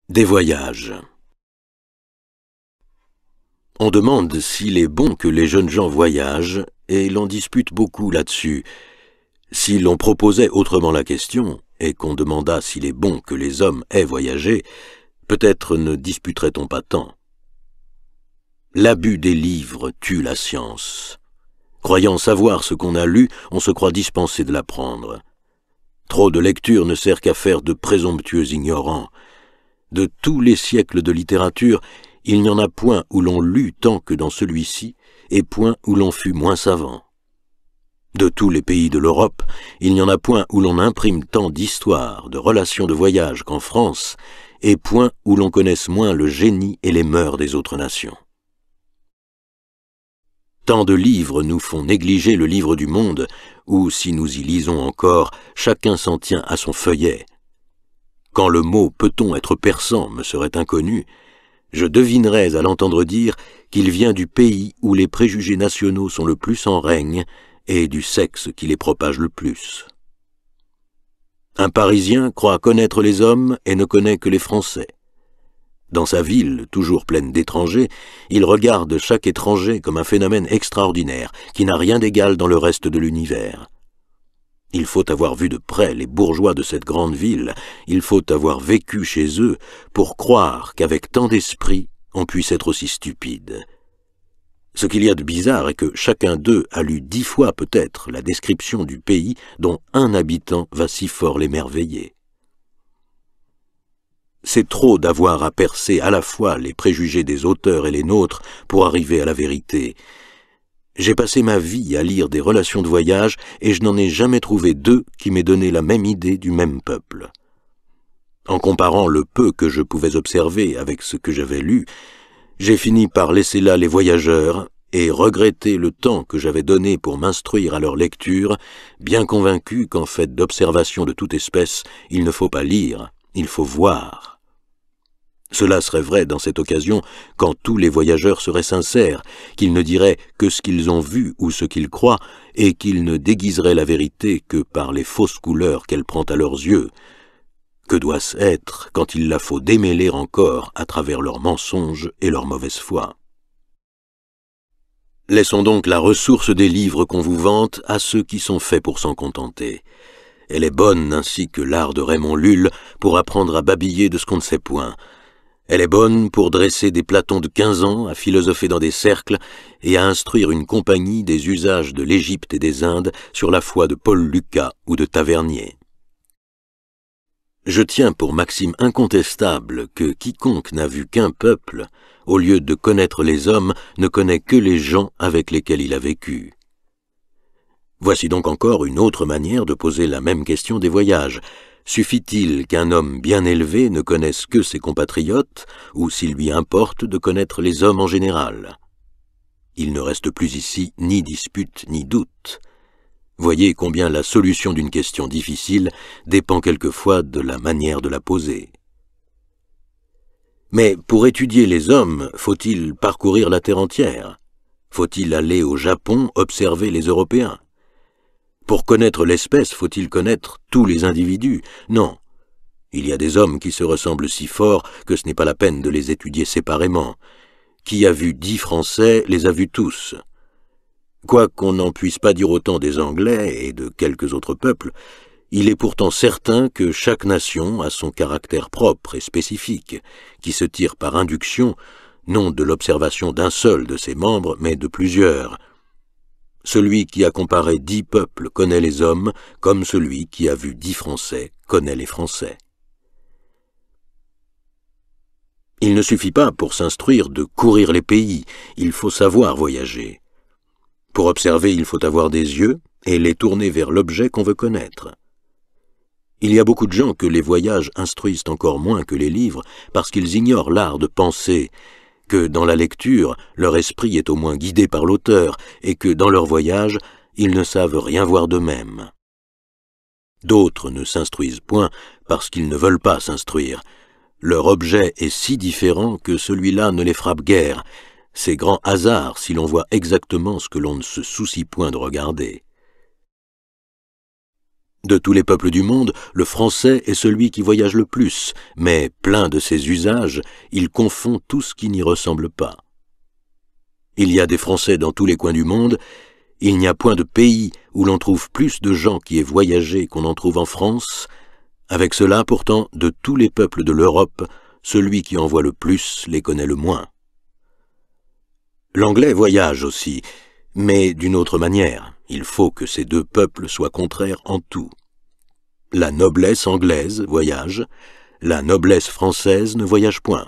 Des voyages. On demande s'il est bon que les jeunes gens voyagent, et l'on dispute beaucoup là-dessus. Si l'on proposait autrement la question, et qu'on demanda s'il est bon que les hommes aient voyagé, peut-être ne disputerait-on pas tant. L'abus des livres tue la science. Croyant savoir ce qu'on a lu, on se croit dispensé de l'apprendre. Trop de lecture ne sert qu'à faire de présomptueux ignorants. De tous les siècles de littérature, il n'y en a point où l'on lut tant que dans celui-ci, et point où l'on fut moins savant. De tous les pays de l'Europe, il n'y en a point où l'on imprime tant d'histoires, de relations de voyage qu'en France, et point où l'on connaisse moins le génie et les mœurs des autres nations. Tant de livres nous font négliger le livre du monde, où, si nous y lisons encore, chacun s'en tient à son feuillet. Quand le mot « peut-on être persan » me serait inconnu, je devinerais à l'entendre dire qu'il vient du pays où les préjugés nationaux sont le plus en règne et du sexe qui les propage le plus. Un Parisien croit connaître les hommes et ne connaît que les Français. Dans sa ville, toujours pleine d'étrangers, il regarde chaque étranger comme un phénomène extraordinaire qui n'a rien d'égal dans le reste de l'univers. Il faut avoir vu de près les bourgeois de cette grande ville, il faut avoir vécu chez eux pour croire qu'avec tant d'esprit, on puisse être aussi stupide. Ce qu'il y a de bizarre est que chacun d'eux a lu 10 fois peut-être la description du pays dont un habitant va si fort l'émerveiller. C'est trop d'avoir à percer à la fois les préjugés des auteurs et les nôtres pour arriver à la vérité. J'ai passé ma vie à lire des relations de voyage et je n'en ai jamais trouvé deux qui m'aient donné la même idée du même peuple. En comparant le peu que je pouvais observer avec ce que j'avais lu, j'ai fini par laisser là les voyageurs et regretter le temps que j'avais donné pour m'instruire à leur lecture, bien convaincu qu'en fait d'observation de toute espèce, il ne faut pas lire, il faut voir. Cela serait vrai dans cette occasion quand tous les voyageurs seraient sincères, qu'ils ne diraient que ce qu'ils ont vu ou ce qu'ils croient, et qu'ils ne déguiseraient la vérité que par les fausses couleurs qu'elle prend à leurs yeux. Que doit-ce être quand il la faut démêler encore à travers leurs mensonges et leur mauvaise foi? Laissons donc la ressource des livres qu'on vous vante à ceux qui sont faits pour s'en contenter. Elle est bonne, ainsi que l'art de Raymond Lull, pour apprendre à babiller de ce qu'on ne sait point. Elle est bonne pour dresser des Platons de 15 ans, à philosopher dans des cercles et à instruire une compagnie des usages de l'Égypte et des Indes sur la foi de Paul Lucas ou de Tavernier. Je tiens pour maxime incontestable que quiconque n'a vu qu'un peuple, au lieu de connaître les hommes, ne connaît que les gens avec lesquels il a vécu. Voici donc encore une autre manière de poser la même question des voyages. Suffit-il qu'un homme bien élevé ne connaisse que ses compatriotes, ou s'il lui importe de connaître les hommes en général? Il ne reste plus ici ni dispute ni doute. Voyez combien la solution d'une question difficile dépend quelquefois de la manière de la poser. Mais pour étudier les hommes, faut-il parcourir la terre entière? Faut-il aller au Japon observer les Européens? Pour connaître l'espèce, faut-il connaître tous les individus? Non. Il y a des hommes qui se ressemblent si fort que ce n'est pas la peine de les étudier séparément. Qui a vu 10 Français les a vus tous. Quoiqu'on n'en puisse pas dire autant des Anglais et de quelques autres peuples, il est pourtant certain que chaque nation a son caractère propre et spécifique, qui se tire par induction, non de l'observation d'un seul de ses membres, mais de plusieurs. Celui qui a comparé 10 peuples connaît les hommes, comme celui qui a vu 10 Français connaît les Français. Il ne suffit pas pour s'instruire de courir les pays, il faut savoir voyager. Pour observer, il faut avoir des yeux et les tourner vers l'objet qu'on veut connaître. Il y a beaucoup de gens que les voyages instruisent encore moins que les livres parce qu'ils ignorent l'art de penser, que dans la lecture, leur esprit est au moins guidé par l'auteur, et que dans leur voyage, ils ne savent rien voir d'eux-mêmes. D'autres ne s'instruisent point parce qu'ils ne veulent pas s'instruire. Leur objet est si différent que celui-là ne les frappe guère. C'est grand hasard si l'on voit exactement ce que l'on ne se soucie point de regarder. De tous les peuples du monde, le français est celui qui voyage le plus, mais plein de ses usages, il confond tout ce qui n'y ressemble pas. Il y a des Français dans tous les coins du monde, il n'y a point de pays où l'on trouve plus de gens qui aient voyagé qu'on en trouve en France. Avec cela, pourtant, de tous les peuples de l'Europe, celui qui en voit le plus les connaît le moins. L'anglais voyage aussi, mais d'une autre manière. Il faut que ces deux peuples soient contraires en tout. La noblesse anglaise voyage, la noblesse française ne voyage point.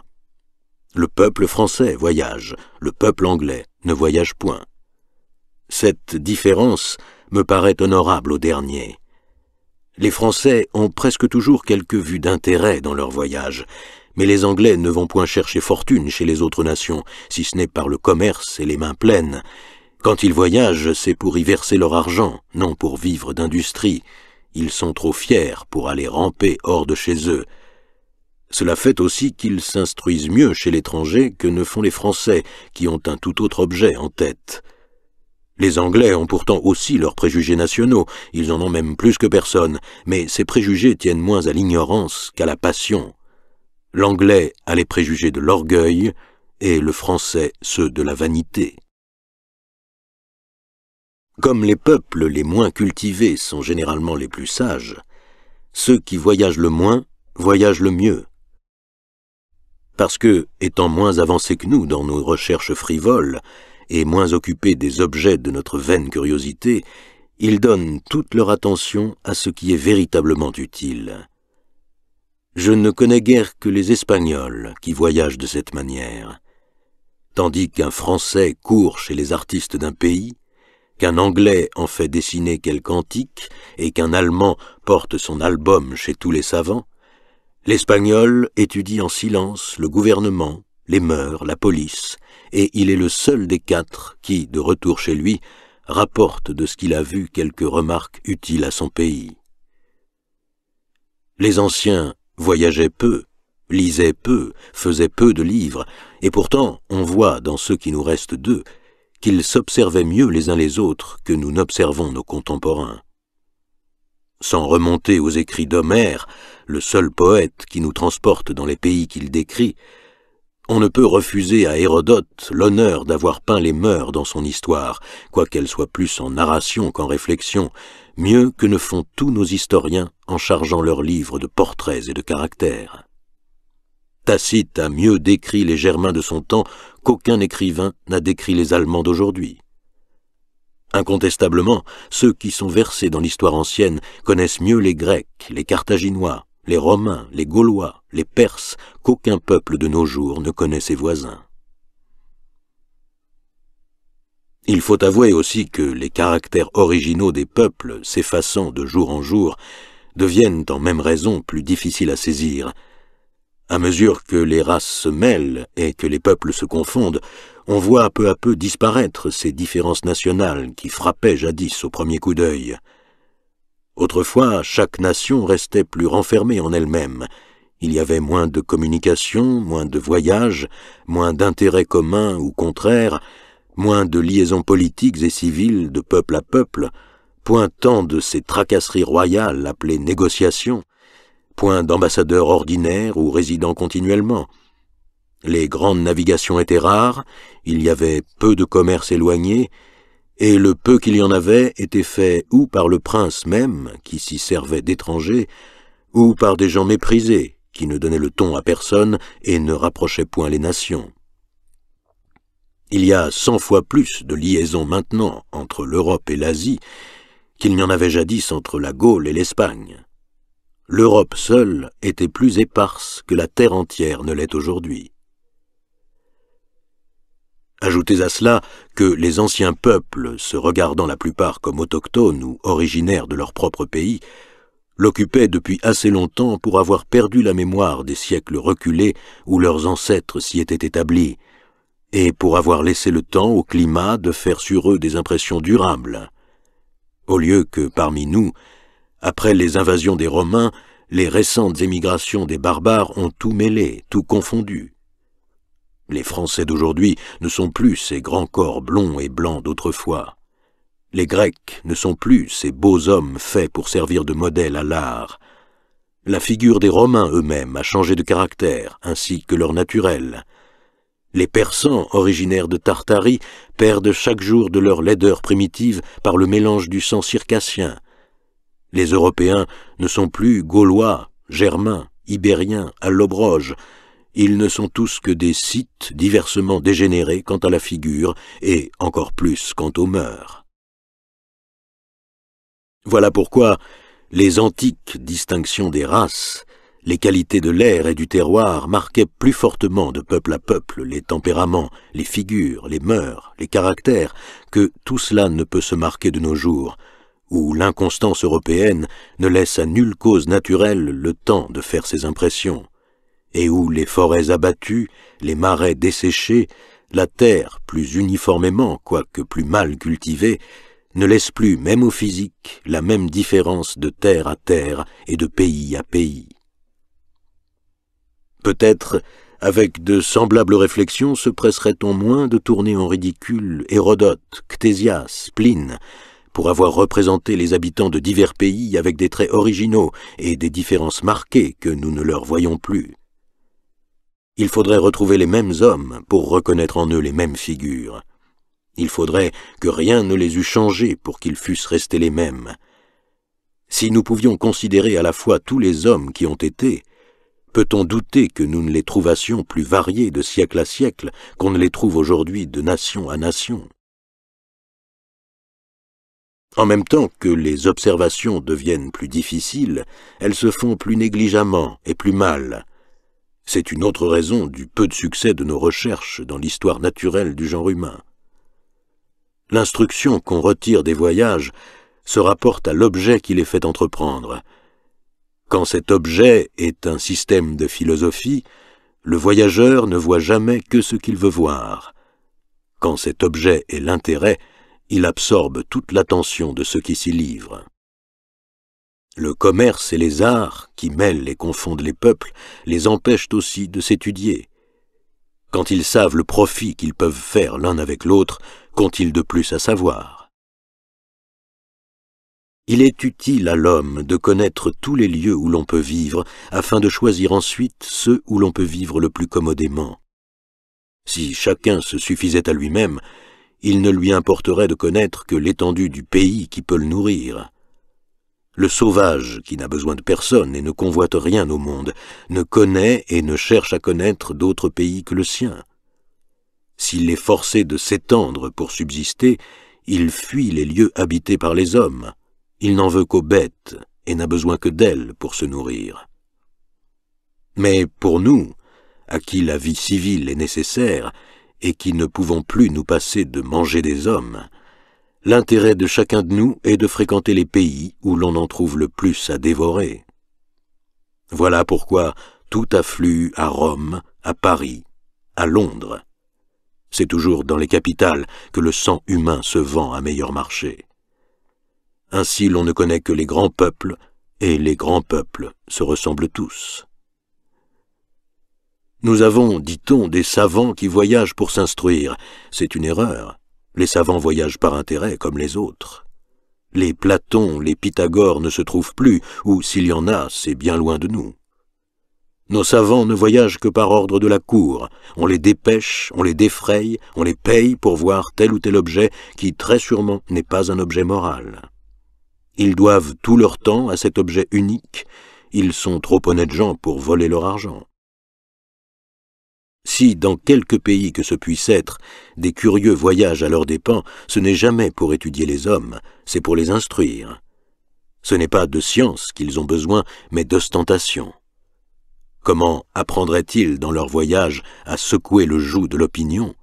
Le peuple français voyage, le peuple anglais ne voyage point. Cette différence me paraît honorable au dernier. Les Français ont presque toujours quelques vues d'intérêt dans leur voyage, mais les Anglais ne vont point chercher fortune chez les autres nations, si ce n'est par le commerce et les mains pleines. Quand ils voyagent, c'est pour y verser leur argent, non pour vivre d'industrie. Ils sont trop fiers pour aller ramper hors de chez eux. Cela fait aussi qu'ils s'instruisent mieux chez l'étranger que ne font les Français, qui ont un tout autre objet en tête. Les Anglais ont pourtant aussi leurs préjugés nationaux, ils en ont même plus que personne, mais ces préjugés tiennent moins à l'ignorance qu'à la passion. L'Anglais a les préjugés de l'orgueil, et le Français ceux de la vanité. Comme les peuples les moins cultivés sont généralement les plus sages, ceux qui voyagent le moins voyagent le mieux. Parce que, étant moins avancés que nous dans nos recherches frivoles et moins occupés des objets de notre vaine curiosité, ils donnent toute leur attention à ce qui est véritablement utile. Je ne connais guère que les Espagnols qui voyagent de cette manière. Tandis qu'un Français court chez les artistes d'un pays, qu'un Anglais en fait dessiner quelque antique et qu'un Allemand porte son album chez tous les savants, l'Espagnol étudie en silence le gouvernement, les mœurs, la police, et il est le seul des quatre qui, de retour chez lui, rapporte de ce qu'il a vu quelques remarques utiles à son pays. Les anciens voyageaient peu, lisaient peu, faisaient peu de livres, et pourtant on voit dans ceux qui nous restent d'eux qu'ils s'observaient mieux les uns les autres que nous n'observons nos contemporains. Sans remonter aux écrits d'Homère, le seul poète qui nous transporte dans les pays qu'il décrit, on ne peut refuser à Hérodote l'honneur d'avoir peint les mœurs dans son histoire, quoiqu'elle soit plus en narration qu'en réflexion, mieux que ne font tous nos historiens en chargeant leurs livres de portraits et de caractères. Tacite a mieux décrit les Germains de son temps qu'aucun écrivain n'a décrit les Allemands d'aujourd'hui. Incontestablement, ceux qui sont versés dans l'histoire ancienne connaissent mieux les Grecs, les Carthaginois, les Romains, les Gaulois, les Perses, qu'aucun peuple de nos jours ne connaît ses voisins. Il faut avouer aussi que les caractères originaux des peuples, s'effaçant de jour en jour, deviennent en même raison plus difficiles à saisir. À mesure que les races se mêlent et que les peuples se confondent, on voit peu à peu disparaître ces différences nationales qui frappaient jadis au premier coup d'œil. Autrefois, chaque nation restait plus renfermée en elle-même. Il y avait moins de communication, moins de voyages, moins d'intérêts communs ou contraires, moins de liaisons politiques et civiles de peuple à peuple, point tant de ces tracasseries royales appelées négociations, point d'ambassadeurs ordinaires ou résidant continuellement. Les grandes navigations étaient rares, il y avait peu de commerce éloigné, et le peu qu'il y en avait était fait ou par le prince même, qui s'y servait d'étrangers, ou par des gens méprisés, qui ne donnaient le ton à personne et ne rapprochaient point les nations. Il y a 100 fois plus de liaisons maintenant entre l'Europe et l'Asie qu'il n'y en avait jadis entre la Gaule et l'Espagne. L'Europe seule était plus éparse que la terre entière ne l'est aujourd'hui. Ajoutez à cela que les anciens peuples, se regardant la plupart comme autochtones ou originaires de leur propre pays, l'occupaient depuis assez longtemps pour avoir perdu la mémoire des siècles reculés où leurs ancêtres s'y étaient établis, et pour avoir laissé le temps au climat de faire sur eux des impressions durables. Au lieu que, parmi nous, après les invasions des Romains, les récentes émigrations des barbares ont tout mêlé, tout confondu. Les Français d'aujourd'hui ne sont plus ces grands corps blonds et blancs d'autrefois. Les Grecs ne sont plus ces beaux hommes faits pour servir de modèle à l'art. La figure des Romains eux-mêmes a changé de caractère, ainsi que leur naturel. Les Persans, originaires de Tartarie, perdent chaque jour de leur laideur primitive par le mélange du sang circassien. Les Européens ne sont plus Gaulois, Germains, Ibériens, Allobroges. Ils ne sont tous que des Scythes diversement dégénérés quant à la figure et encore plus quant aux mœurs. Voilà pourquoi les antiques distinctions des races, les qualités de l'air et du terroir marquaient plus fortement de peuple à peuple les tempéraments, les figures, les mœurs, les caractères, que tout cela ne peut se marquer de nos jours, où l'inconstance européenne ne laisse à nulle cause naturelle le temps de faire ses impressions, et où les forêts abattues, les marais desséchés, la terre plus uniformément, quoique plus mal cultivée, ne laisse plus, même au physique, la même différence de terre à terre et de pays à pays. Peut-être, avec de semblables réflexions, se presserait-on moins de tourner en ridicule Hérodote, Ctésias, Pline, pour avoir représenté les habitants de divers pays avec des traits originaux et des différences marquées que nous ne leur voyons plus. Il faudrait retrouver les mêmes hommes pour reconnaître en eux les mêmes figures. Il faudrait que rien ne les eût changés pour qu'ils fussent restés les mêmes. Si nous pouvions considérer à la fois tous les hommes qui ont été, peut-on douter que nous ne les trouvassions plus variés de siècle à siècle qu'on ne les trouve aujourd'hui de nation à nation? En même temps que les observations deviennent plus difficiles, elles se font plus négligemment et plus mal. C'est une autre raison du peu de succès de nos recherches dans l'histoire naturelle du genre humain. L'instruction qu'on retire des voyages se rapporte à l'objet qui les fait entreprendre. Quand cet objet est un système de philosophie, le voyageur ne voit jamais que ce qu'il veut voir. Quand cet objet est l'intérêt, il absorbe toute l'attention de ceux qui s'y livrent. Le commerce et les arts, qui mêlent et confondent les peuples, les empêchent aussi de s'étudier. Quand ils savent le profit qu'ils peuvent faire l'un avec l'autre, qu'ont-ils de plus à savoir? Il est utile à l'homme de connaître tous les lieux où l'on peut vivre, afin de choisir ensuite ceux où l'on peut vivre le plus commodément. Si chacun se suffisait à lui-même, il ne lui importerait de connaître que l'étendue du pays qui peut le nourrir. Le sauvage, qui n'a besoin de personne et ne convoite rien au monde, ne connaît et ne cherche à connaître d'autres pays que le sien. S'il est forcé de s'étendre pour subsister, il fuit les lieux habités par les hommes. Il n'en veut qu'aux bêtes et n'a besoin que d'elles pour se nourrir. Mais pour nous, à qui la vie civile est nécessaire et qui ne pouvons plus nous passer de manger des hommes, l'intérêt de chacun de nous est de fréquenter les pays où l'on en trouve le plus à dévorer. Voilà pourquoi tout afflue à Rome, à Paris, à Londres. C'est toujours dans les capitales que le sang humain se vend à meilleur marché. Ainsi l'on ne connaît que les grands peuples, et les grands peuples se ressemblent tous. Nous avons, dit-on, des savants qui voyagent pour s'instruire. C'est une erreur. Les savants voyagent par intérêt comme les autres. Les Platon, les Pythagore ne se trouvent plus, ou s'il y en a, c'est bien loin de nous. Nos savants ne voyagent que par ordre de la cour. On les dépêche, on les défraye, on les paye pour voir tel ou tel objet qui très sûrement n'est pas un objet moral. Ils doivent tout leur temps à cet objet unique. Ils sont trop honnêtes gens pour voler leur argent. Si, dans quelque pays que ce puisse être, des curieux voyagent à leurs dépens, ce n'est jamais pour étudier les hommes, c'est pour les instruire. Ce n'est pas de science qu'ils ont besoin, mais d'ostentation. Comment apprendraient-ils dans leur voyage à secouer le joug de l'opinion?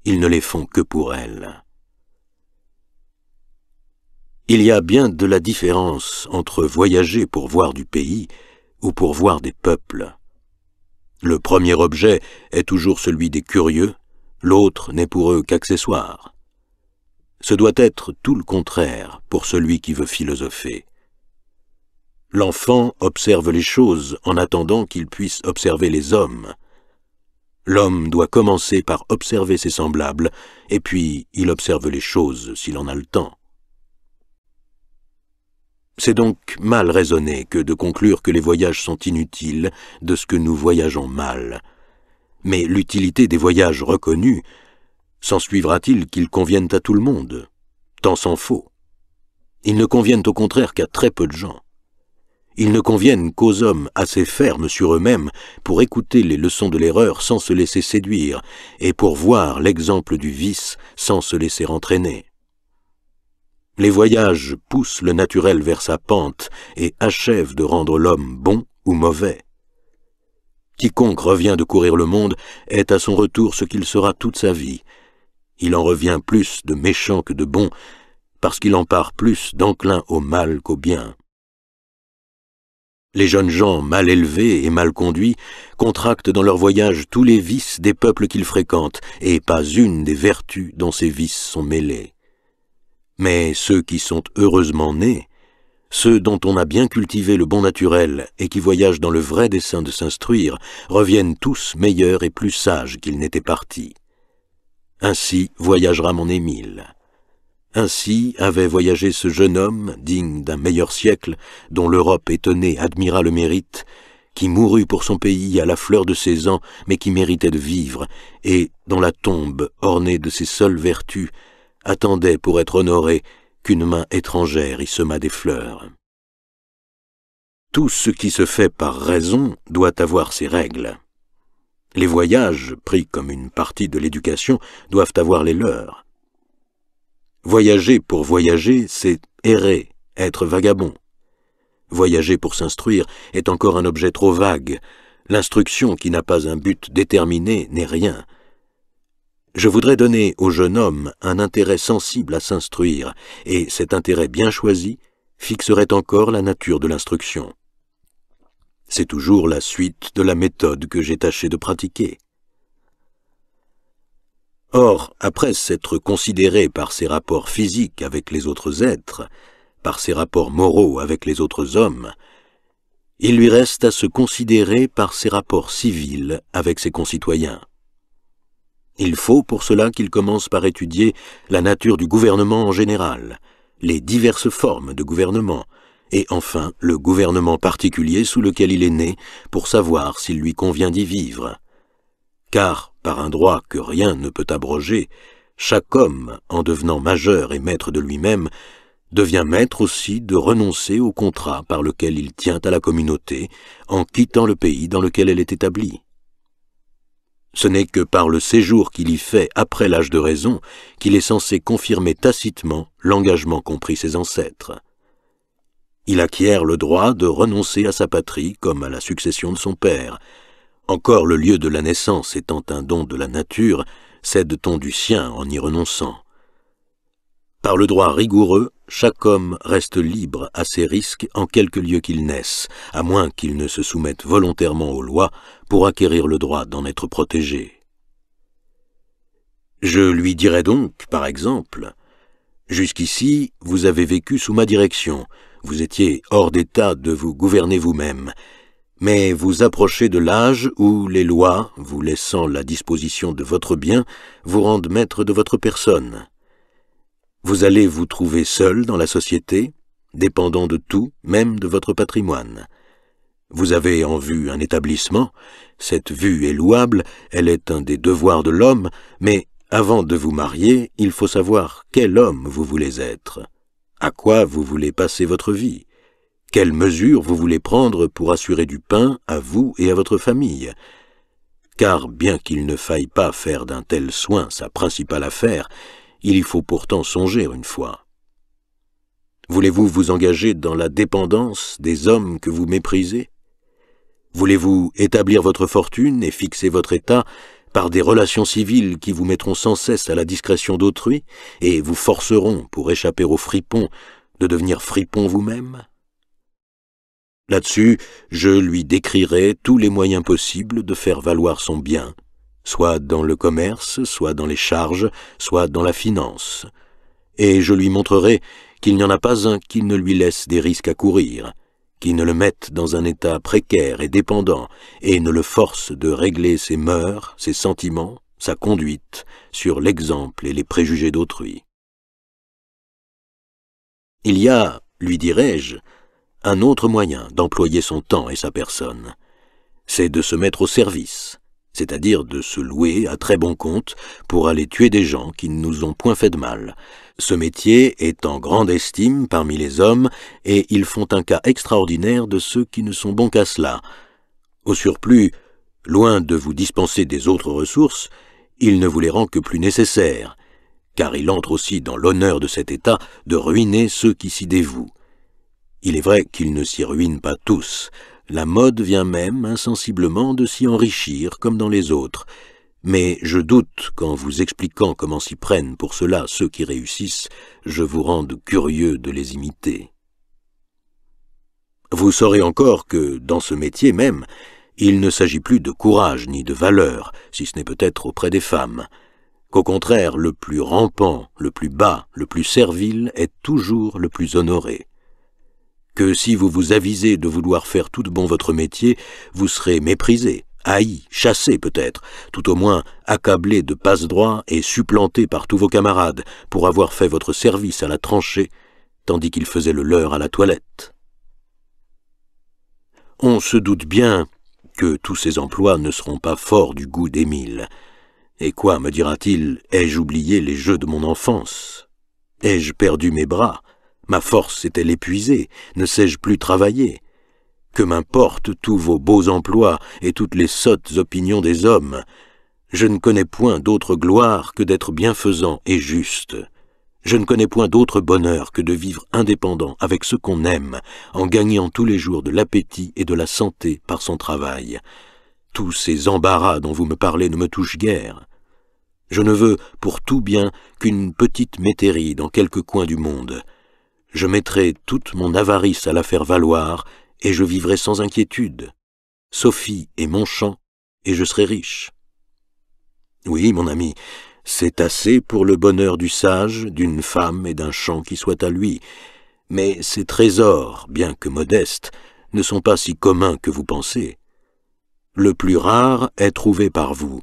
Ils ne les font que pour elle. Il y a bien de la différence entre voyager pour voir du pays ou pour voir des peuples. Le premier objet est toujours celui des curieux, l'autre n'est pour eux qu'accessoire. Ce doit être tout le contraire pour celui qui veut philosopher. L'enfant observe les choses en attendant qu'il puisse observer les hommes. L'homme doit commencer par observer ses semblables, et puis il observe les choses s'il en a le temps. C'est donc mal raisonné que de conclure que les voyages sont inutiles de ce que nous voyageons mal. Mais l'utilité des voyages reconnus, s'ensuivra-t-il qu'ils conviennent à tout le monde? Tant s'en faut. Ils ne conviennent au contraire qu'à très peu de gens. Ils ne conviennent qu'aux hommes assez fermes sur eux-mêmes pour écouter les leçons de l'erreur sans se laisser séduire et pour voir l'exemple du vice sans se laisser entraîner. Les voyages poussent le naturel vers sa pente et achèvent de rendre l'homme bon ou mauvais. Quiconque revient de courir le monde est à son retour ce qu'il sera toute sa vie. Il en revient plus de méchant que de bon, parce qu'il en part plus d'enclin au mal qu'au bien. Les jeunes gens mal élevés et mal conduits contractent dans leur voyage tous les vices des peuples qu'ils fréquentent, et pas une des vertus dont ces vices sont mêlés. Mais ceux qui sont heureusement nés, ceux dont on a bien cultivé le bon naturel et qui voyagent dans le vrai dessein de s'instruire, reviennent tous meilleurs et plus sages qu'ils n'étaient partis. Ainsi voyagera mon Émile. Ainsi avait voyagé ce jeune homme, digne d'un meilleur siècle, dont l'Europe étonnée admira le mérite, qui mourut pour son pays à la fleur de ses ans, mais qui méritait de vivre, et dont la tombe, ornée de ses seules vertus, attendait pour être honorée qu'une main étrangère y semât des fleurs. Tout ce qui se fait par raison doit avoir ses règles. Les voyages, pris comme une partie de l'éducation, doivent avoir les leurs. Voyager pour voyager, c'est errer, être vagabond. Voyager pour s'instruire est encore un objet trop vague. L'instruction qui n'a pas un but déterminé n'est rien. Je voudrais donner au jeune homme un intérêt sensible à s'instruire, et cet intérêt bien choisi fixerait encore la nature de l'instruction. C'est toujours la suite de la méthode que j'ai tâché de pratiquer. Or, après s'être considéré par ses rapports physiques avec les autres êtres, par ses rapports moraux avec les autres hommes, il lui reste à se considérer par ses rapports civils avec ses concitoyens. Il faut pour cela qu'il commence par étudier la nature du gouvernement en général, les diverses formes de gouvernement, et enfin le gouvernement particulier sous lequel il est né pour savoir s'il lui convient d'y vivre. Car, par un droit que rien ne peut abroger, chaque homme, en devenant majeur et maître de lui-même, devient maître aussi de renoncer au contrat par lequel il tient à la communauté en quittant le pays dans lequel elle est établie. Ce n'est que par le séjour qu'il y fait après l'âge de raison qu'il est censé confirmer tacitement l'engagement qu'ont pris ses ancêtres. Il acquiert le droit de renoncer à sa patrie comme à la succession de son père. Encore le lieu de la naissance étant un don de la nature, cède-t-on du sien en y renonçant. Par le droit rigoureux, chaque homme reste libre à ses risques en quelque lieu qu'il naisse, à moins qu'il ne se soumette volontairement aux lois pour acquérir le droit d'en être protégé. Je lui dirais donc, par exemple, « Jusqu'ici, vous avez vécu sous ma direction, vous étiez hors d'état de vous gouverner vous-même, mais vous approchez de l'âge où les lois, vous laissant la disposition de votre bien, vous rendent maître de votre personne. Vous allez vous trouver seul dans la société, dépendant de tout, même de votre patrimoine. Vous avez en vue un établissement, cette vue est louable, elle est un des devoirs de l'homme, mais avant de vous marier, il faut savoir quel homme vous voulez être, à quoi vous voulez passer votre vie, quelles mesures vous voulez prendre pour assurer du pain à vous et à votre famille. Car bien qu'il ne faille pas faire d'un tel soin sa principale affaire, il y faut pourtant songer une fois. Voulez-vous vous engager dans la dépendance des hommes que vous méprisez? Voulez-vous établir votre fortune et fixer votre état par des relations civiles qui vous mettront sans cesse à la discrétion d'autrui et vous forceront, pour échapper aux fripons, de devenir fripon vous-même? Là-dessus, je lui décrirai tous les moyens possibles de faire valoir son bien, soit dans le commerce, soit dans les charges, soit dans la finance. Et je lui montrerai qu'il n'y en a pas un qui ne lui laisse des risques à courir, qui ne le mette dans un état précaire et dépendant, et ne le force de régler ses mœurs, ses sentiments, sa conduite, sur l'exemple et les préjugés d'autrui. Il y a, lui dirais-je, un autre moyen d'employer son temps et sa personne. C'est de se mettre au service, c'est-à-dire de se louer à très bon compte pour aller tuer des gens qui ne nous ont point fait de mal. Ce métier est en grande estime parmi les hommes, et ils font un cas extraordinaire de ceux qui ne sont bons qu'à cela. Au surplus, loin de vous dispenser des autres ressources, il ne vous les rend que plus nécessaires, car il entre aussi dans l'honneur de cet État de ruiner ceux qui s'y dévouent. Il est vrai qu'ils ne s'y ruinent pas tous. La mode vient même, insensiblement, de s'y enrichir, comme dans les autres. Mais je doute qu'en vous expliquant comment s'y prennent pour cela ceux qui réussissent, je vous rende curieux de les imiter. Vous saurez encore que, dans ce métier même, il ne s'agit plus de courage ni de valeur, si ce n'est peut-être auprès des femmes. Qu'au contraire, le plus rampant, le plus bas, le plus servile est toujours le plus honoré. Que si vous vous avisez de vouloir faire tout de bon votre métier, vous serez méprisé, haï, chassé peut-être, tout au moins accablé de passe-droit et supplanté par tous vos camarades pour avoir fait votre service à la tranchée, tandis qu'ils faisaient le leur à la toilette. On se doute bien que tous ces emplois ne seront pas forts du goût d'Émile. Et quoi, me dira-t-il, ai-je oublié les jeux de mon enfance? Ai-je perdu mes bras? Ma force est-elle épuisée? Ne sais-je plus travailler? Que m'importent tous vos beaux emplois et toutes les sottes opinions des hommes? Je ne connais point d'autre gloire que d'être bienfaisant et juste. Je ne connais point d'autre bonheur que de vivre indépendant avec ce qu'on aime, en gagnant tous les jours de l'appétit et de la santé par son travail. Tous ces embarras dont vous me parlez ne me touchent guère. Je ne veux, pour tout bien, qu'une petite métairie dans quelque coin du monde. Je mettrai toute mon avarice à la faire valoir, et je vivrai sans inquiétude. Sophie est mon champ, et je serai riche. Oui, mon ami, c'est assez pour le bonheur du sage, d'une femme et d'un champ qui soit à lui. Mais ces trésors, bien que modestes, ne sont pas si communs que vous pensez. Le plus rare est trouvé par vous.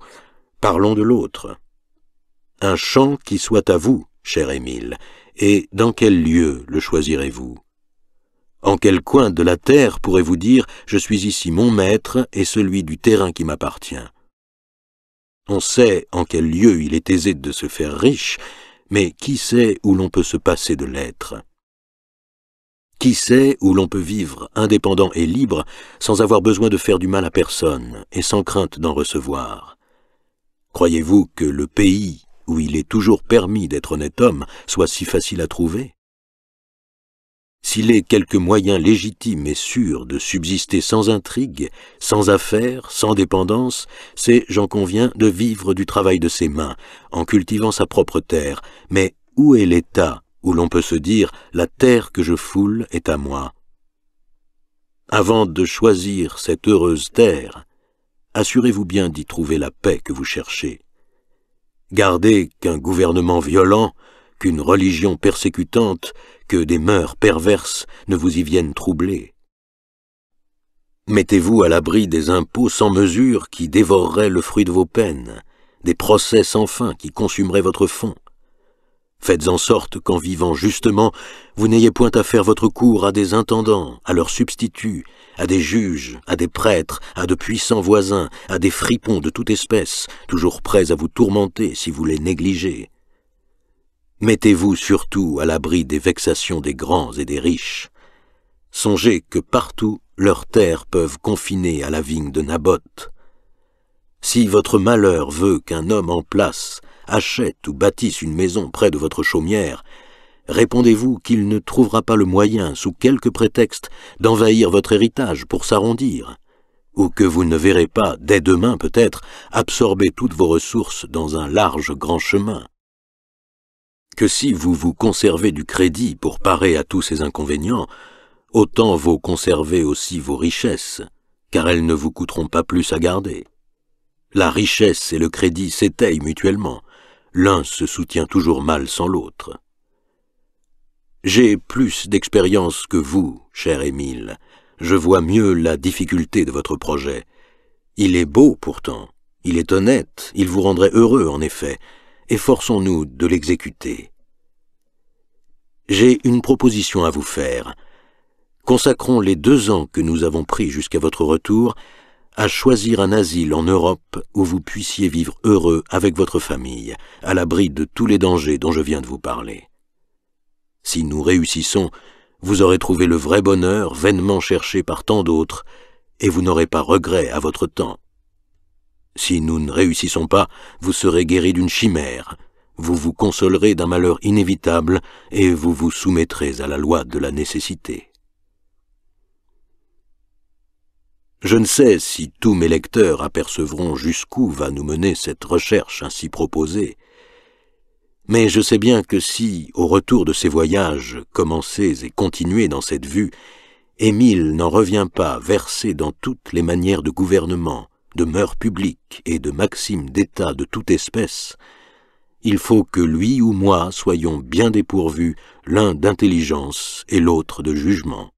Parlons de l'autre. Un champ qui soit à vous, cher Émile, et dans quel lieu le choisirez-vous? En quel coin de la terre pourrez-vous dire « Je suis ici mon maître et celui du terrain qui m'appartient » ? On sait en quel lieu il est aisé de se faire riche, mais qui sait où l'on peut se passer de l'être? Qui sait où l'on peut vivre indépendant et libre sans avoir besoin de faire du mal à personne et sans crainte d'en recevoir? Croyez-vous que le pays où il est toujours permis d'être honnête homme soit si facile à trouver? S'il est quelque moyen légitime et sûr de subsister sans intrigue, sans affaires, sans dépendance, c'est, j'en conviens, de vivre du travail de ses mains, en cultivant sa propre terre. Mais où est l'état où l'on peut se dire « la terre que je foule est à moi ». Avant de choisir cette heureuse terre, assurez-vous bien d'y trouver la paix que vous cherchez. Gardez qu'un gouvernement violent, qu'une religion persécutante, que des mœurs perverses ne vous y viennent troubler. Mettez-vous à l'abri des impôts sans mesure qui dévoreraient le fruit de vos peines, des procès sans fin qui consumeraient votre fonds. Faites en sorte qu'en vivant justement, vous n'ayez point à faire votre cour à des intendants, à leurs substituts, à des juges, à des prêtres, à de puissants voisins, à des fripons de toute espèce, toujours prêts à vous tourmenter si vous les négligez. Mettez-vous surtout à l'abri des vexations des grands et des riches. Songez que partout leurs terres peuvent confiner à la vigne de Naboth. Si votre malheur veut qu'un homme en place achète ou bâtisse une maison près de votre chaumière, répondez-vous qu'il ne trouvera pas le moyen, sous quelque prétexte, d'envahir votre héritage pour s'arrondir, ou que vous ne verrez pas, dès demain peut-être, absorber toutes vos ressources dans un large grand chemin. Que si vous vous conservez du crédit pour parer à tous ces inconvénients, autant vaut conserver aussi vos richesses, car elles ne vous coûteront pas plus à garder. La richesse et le crédit s'étayent mutuellement, l'un se soutient toujours mal sans l'autre. J'ai plus d'expérience que vous, cher Émile, je vois mieux la difficulté de votre projet. Il est beau pourtant, il est honnête, il vous rendrait heureux en effet. Efforçons-nous de l'exécuter. J'ai une proposition à vous faire. Consacrons les 2 ans que nous avons pris jusqu'à votre retour à choisir un asile en Europe où vous puissiez vivre heureux avec votre famille, à l'abri de tous les dangers dont je viens de vous parler. Si nous réussissons, vous aurez trouvé le vrai bonheur vainement cherché par tant d'autres, et vous n'aurez pas regret à votre temps. Si nous ne réussissons pas, vous serez guéri d'une chimère, vous vous consolerez d'un malheur inévitable, et vous vous soumettrez à la loi de la nécessité. Je ne sais si tous mes lecteurs apercevront jusqu'où va nous mener cette recherche ainsi proposée, mais je sais bien que si, au retour de ces voyages, commencés et continués dans cette vue, Émile n'en revient pas versé dans toutes les manières de gouvernement, de mœurs publiques et de maximes d'État de toute espèce, il faut que lui ou moi soyons bien dépourvus, l'un d'intelligence et l'autre de jugement.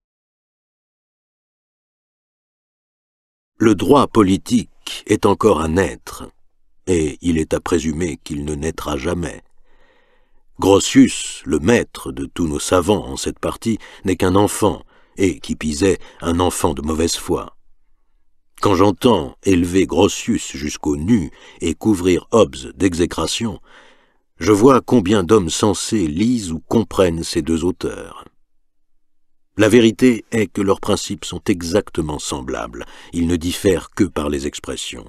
Le droit politique est encore à naître, et il est à présumer qu'il ne naîtra jamais. Grotius, le maître de tous nos savants en cette partie, n'est qu'un enfant, et, qui pisait, un enfant de mauvaise foi. Quand j'entends élever Grotius jusqu'au nu et couvrir Hobbes d'exécration, je vois combien d'hommes sensés lisent ou comprennent ces 2 auteurs. La vérité est que leurs principes sont exactement semblables, ils ne diffèrent que par les expressions.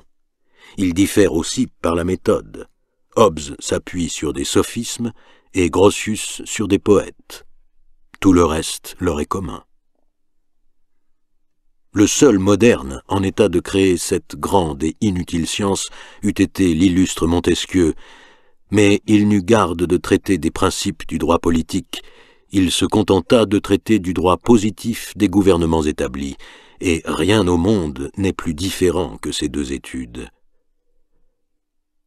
Ils diffèrent aussi par la méthode. Hobbes s'appuie sur des sophismes et Grotius sur des poètes. Tout le reste leur est commun. Le seul moderne en état de créer cette grande et inutile science eût été l'illustre Montesquieu, mais il n'eut garde de traiter des principes du droit politique. Il se contenta de traiter du droit positif des gouvernements établis, et rien au monde n'est plus différent que ces 2 études.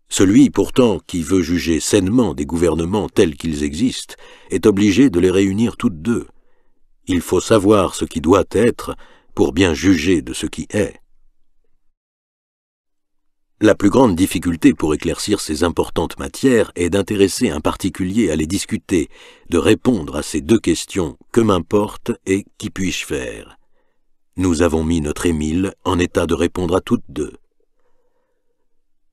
Celui, pourtant, qui veut juger sainement des gouvernements tels qu'ils existent, est obligé de les réunir toutes 2. Il faut savoir ce qui doit être pour bien juger de ce qui est. La plus grande difficulté pour éclaircir ces importantes matières est d'intéresser un particulier à les discuter, de répondre à ces 2 questions « que m'importe » et « qu'y puis-je faire ?» Nous avons mis notre Émile en état de répondre à toutes 2.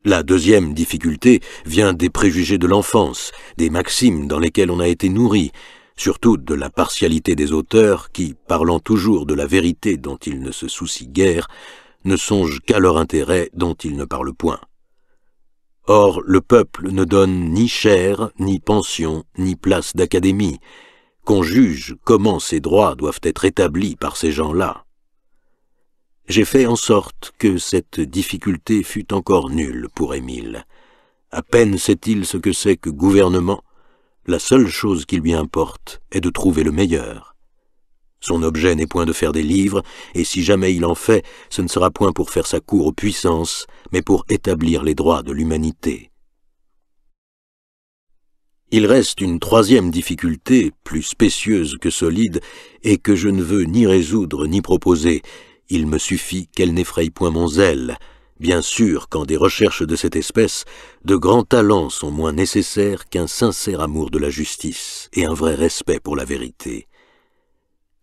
La deuxième difficulté vient des préjugés de l'enfance, des maximes dans lesquelles on a été nourri, surtout de la partialité des auteurs qui, parlant toujours de la vérité dont ils ne se soucient guère, ne songent qu'à leur intérêt dont ils ne parlent point. Or, le peuple ne donne ni chaire, ni pension, ni place d'académie, qu'on juge comment ces droits doivent être établis par ces gens-là. J'ai fait en sorte que cette difficulté fût encore nulle pour Émile. À peine sait-il ce que c'est que gouvernement, la seule chose qui lui importe est de trouver le meilleur. Son objet n'est point de faire des livres, et si jamais il en fait, ce ne sera point pour faire sa cour aux puissances, mais pour établir les droits de l'humanité. Il reste une 3e difficulté, plus spécieuse que solide, et que je ne veux ni résoudre ni proposer. Il me suffit qu'elle n'effraie point mon zèle. Bien sûr qu'en des recherches de cette espèce, de grands talents sont moins nécessaires qu'un sincère amour de la justice et un vrai respect pour la vérité.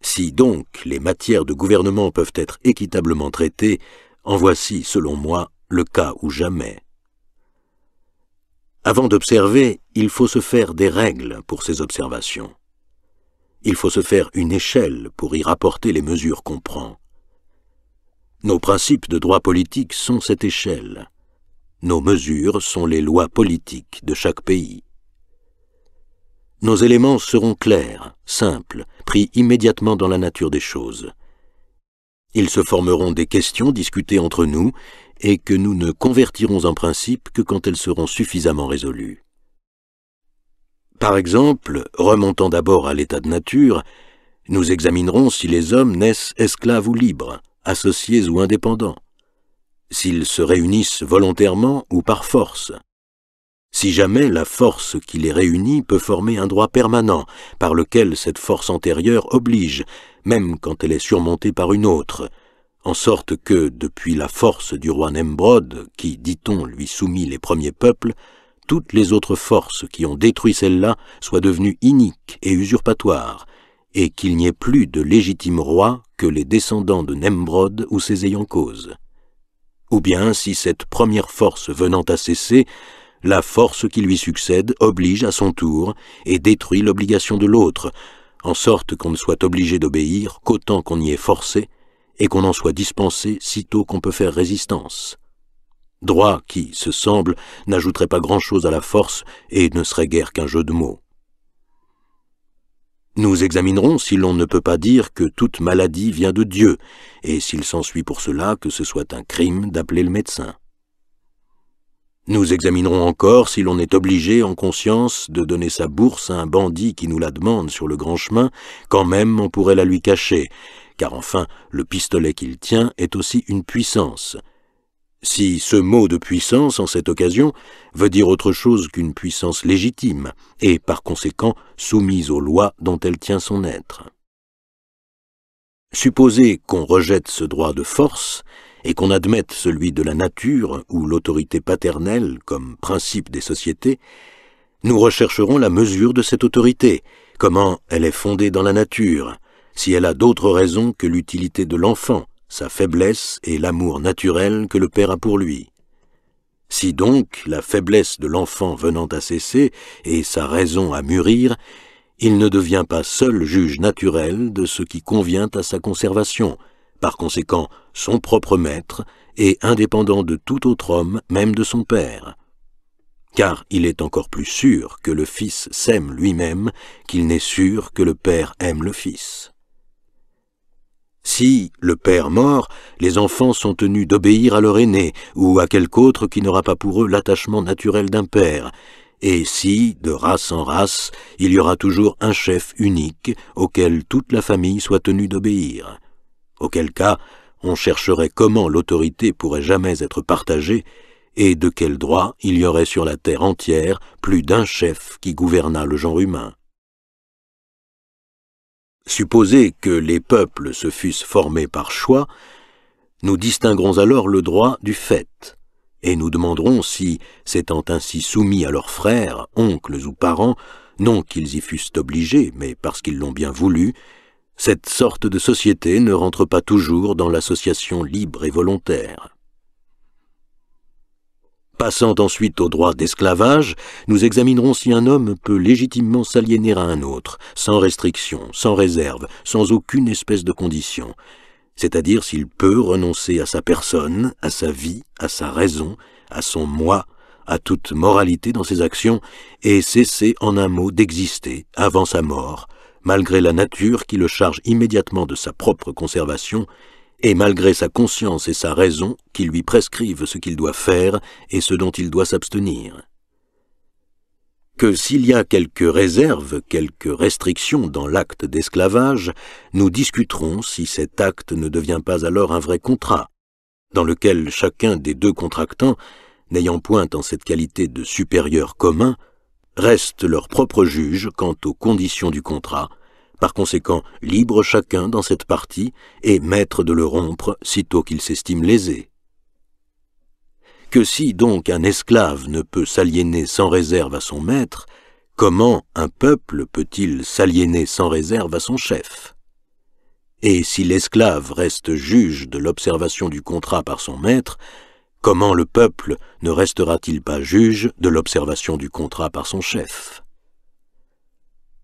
Si donc les matières de gouvernement peuvent être équitablement traitées, en voici, selon moi, le cas ou jamais. Avant d'observer, il faut se faire des règles pour ces observations. Il faut se faire une échelle pour y rapporter les mesures qu'on prend. Nos principes de droit politique sont cette échelle. Nos mesures sont les lois politiques de chaque pays. Nos éléments seront clairs, simples, pris immédiatement dans la nature des choses. Ils se formeront des questions discutées entre nous et que nous ne convertirons en principe que quand elles seront suffisamment résolues. Par exemple, remontant d'abord à l'état de nature, nous examinerons si les hommes naissent esclaves ou libres, associés ou indépendants, s'ils se réunissent volontairement ou par force, si jamais la force qui les réunit peut former un droit permanent, par lequel cette force antérieure oblige, même quand elle est surmontée par une autre, en sorte que, depuis la force du roi Nembrod, qui, dit-on, lui soumit les premiers peuples, toutes les autres forces qui ont détruit celle-là soient devenues iniques et usurpatoires, et qu'il n'y ait plus de légitimes rois que les descendants de Nembrod ou ses ayants cause. Ou bien, si cette première force venant à cesser, la force qui lui succède oblige à son tour et détruit l'obligation de l'autre, en sorte qu'on ne soit obligé d'obéir qu'autant qu'on y est forcé, et qu'on en soit dispensé sitôt qu'on peut faire résistance. Droit qui, se semble, n'ajouterait pas grand-chose à la force et ne serait guère qu'un jeu de mots. Nous examinerons si l'on ne peut pas dire que toute maladie vient de Dieu, et s'il s'ensuit pour cela que ce soit un crime d'appeler le médecin. Nous examinerons encore si l'on est obligé en conscience de donner sa bourse à un bandit qui nous la demande sur le grand chemin, quand même on pourrait la lui cacher, car enfin le pistolet qu'il tient est aussi une puissance. Si ce mot de puissance, en cette occasion, veut dire autre chose qu'une puissance légitime, et par conséquent soumise aux lois dont elle tient son être. Supposez qu'on rejette ce droit de force, et qu'on admette celui de la nature ou l'autorité paternelle comme principe des sociétés, nous rechercherons la mesure de cette autorité, comment elle est fondée dans la nature, si elle a d'autres raisons que l'utilité de l'enfant, sa faiblesse et l'amour naturel que le père a pour lui. Si donc, la faiblesse de l'enfant venant à cesser et sa raison à mûrir, il ne devient pas seul juge naturel de ce qui convient à sa conservation, par conséquent son propre maître et indépendant de tout autre homme, même de son père. Car il est encore plus sûr que le fils s'aime lui-même qu'il n'est sûr que le père aime le fils. Si, le père mort, les enfants sont tenus d'obéir à leur aîné ou à quelque autre qui n'aura pas pour eux l'attachement naturel d'un père, et si, de race en race, il y aura toujours un chef unique auquel toute la famille soit tenue d'obéir, auquel cas on chercherait comment l'autorité pourrait jamais être partagée et de quel droit il y aurait sur la terre entière plus d'un chef qui gouvernât le genre humain. Supposez que les peuples se fussent formés par choix, nous distinguerons alors le droit du fait, et nous demanderons si, s'étant ainsi soumis à leurs frères, oncles ou parents, non qu'ils y fussent obligés, mais parce qu'ils l'ont bien voulu, cette sorte de société ne rentre pas toujours dans l'association libre et volontaire. Passant ensuite au droit d'esclavage, nous examinerons si un homme peut légitimement s'aliéner à un autre, sans restriction, sans réserve, sans aucune espèce de condition, c'est-à-dire s'il peut renoncer à sa personne, à sa vie, à sa raison, à son moi, à toute moralité dans ses actions, et cesser en un mot d'exister avant sa mort, malgré la nature qui le charge immédiatement de sa propre conservation, et malgré sa conscience et sa raison qui lui prescrivent ce qu'il doit faire et ce dont il doit s'abstenir. Que s'il y a quelques réserves, quelques restrictions dans l'acte d'esclavage, nous discuterons si cet acte ne devient pas alors un vrai contrat, dans lequel chacun des deux contractants, n'ayant point en cette qualité de supérieur commun, reste leur propre juge quant aux conditions du contrat, par conséquent libre chacun dans cette partie et maître de le rompre sitôt qu'il s'estime lésé. Que si donc un esclave ne peut s'aliéner sans réserve à son maître, comment un peuple peut-il s'aliéner sans réserve à son chef? Et si l'esclave reste juge de l'observation du contrat par son maître, comment le peuple ne restera-t-il pas juge de l'observation du contrat par son chef?